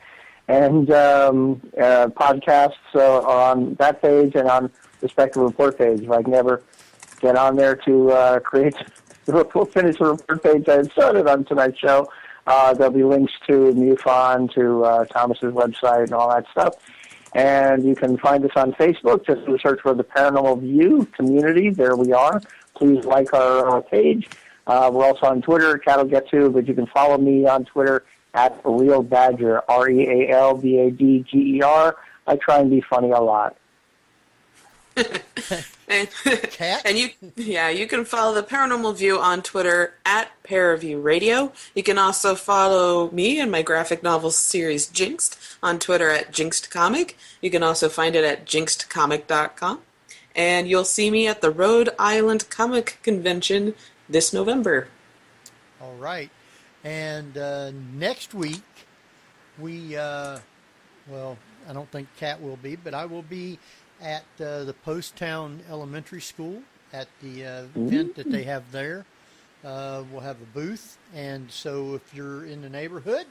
And podcasts are on that page and on the Spectrum Report page. If I can ever get on there to finish the report page I had started on tonight's show, there'll be links to MUFON, to Thomas's website, and all that stuff. And you can find us on Facebook. Just search for the Paranormal View community. There we are. Please like our page. We're also on Twitter. Cat will get to, but you can follow me on Twitter at Real Badger, REALBADGER. I try and be funny a lot. and you can follow the Paranormal View on Twitter at Paraview Radio. You can also follow me and my graphic novel series Jinxed on Twitter at Jinxed Comic. You can also find it at jinxedcomic.com. And you'll see me at the Rhode Island Comic Convention this November. All right. And next week, I don't think Kat will be, but I will be at the Post-Town Elementary School at the event that they have there. We'll have a booth, and so if you're in the neighborhood,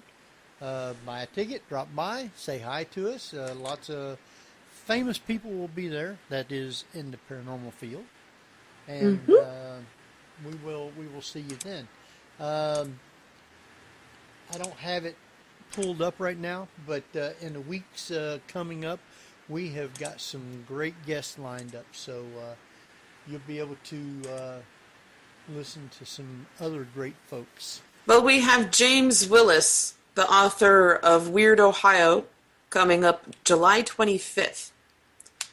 buy a ticket, drop by, say hi to us. Lots of famous people will be there that is in the paranormal field, and we will see you then. I don't have it pulled up right now, but in the weeks coming up, we have got some great guests lined up, so you'll be able to listen to some other great folks. Well, we have James Willis, the author of Weird Ohio, coming up July 25th.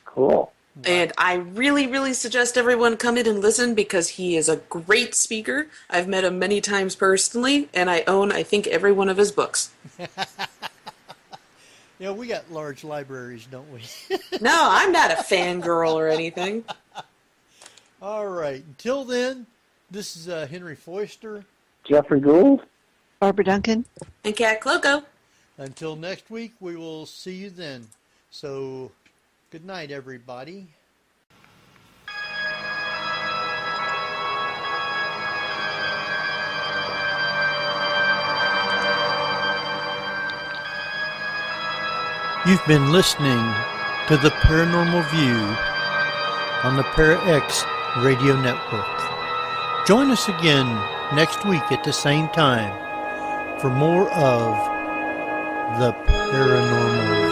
Cool. And I really, really suggest everyone come in and listen because he is a great speaker. I've met him many times personally, and I own, I think, every one of his books. Yeah, we got large libraries, don't we? No, I'm not a fangirl or anything. All right. Until then, this is Henry Foister. Jeffrey Gould. Barbara Duncan. And Kat Cloco. Until next week, we will see you then. So, good night, everybody. You've been listening to the Paranormal View on the Para-X Radio Network. Join us again next week at the same time for more of the Paranormal View.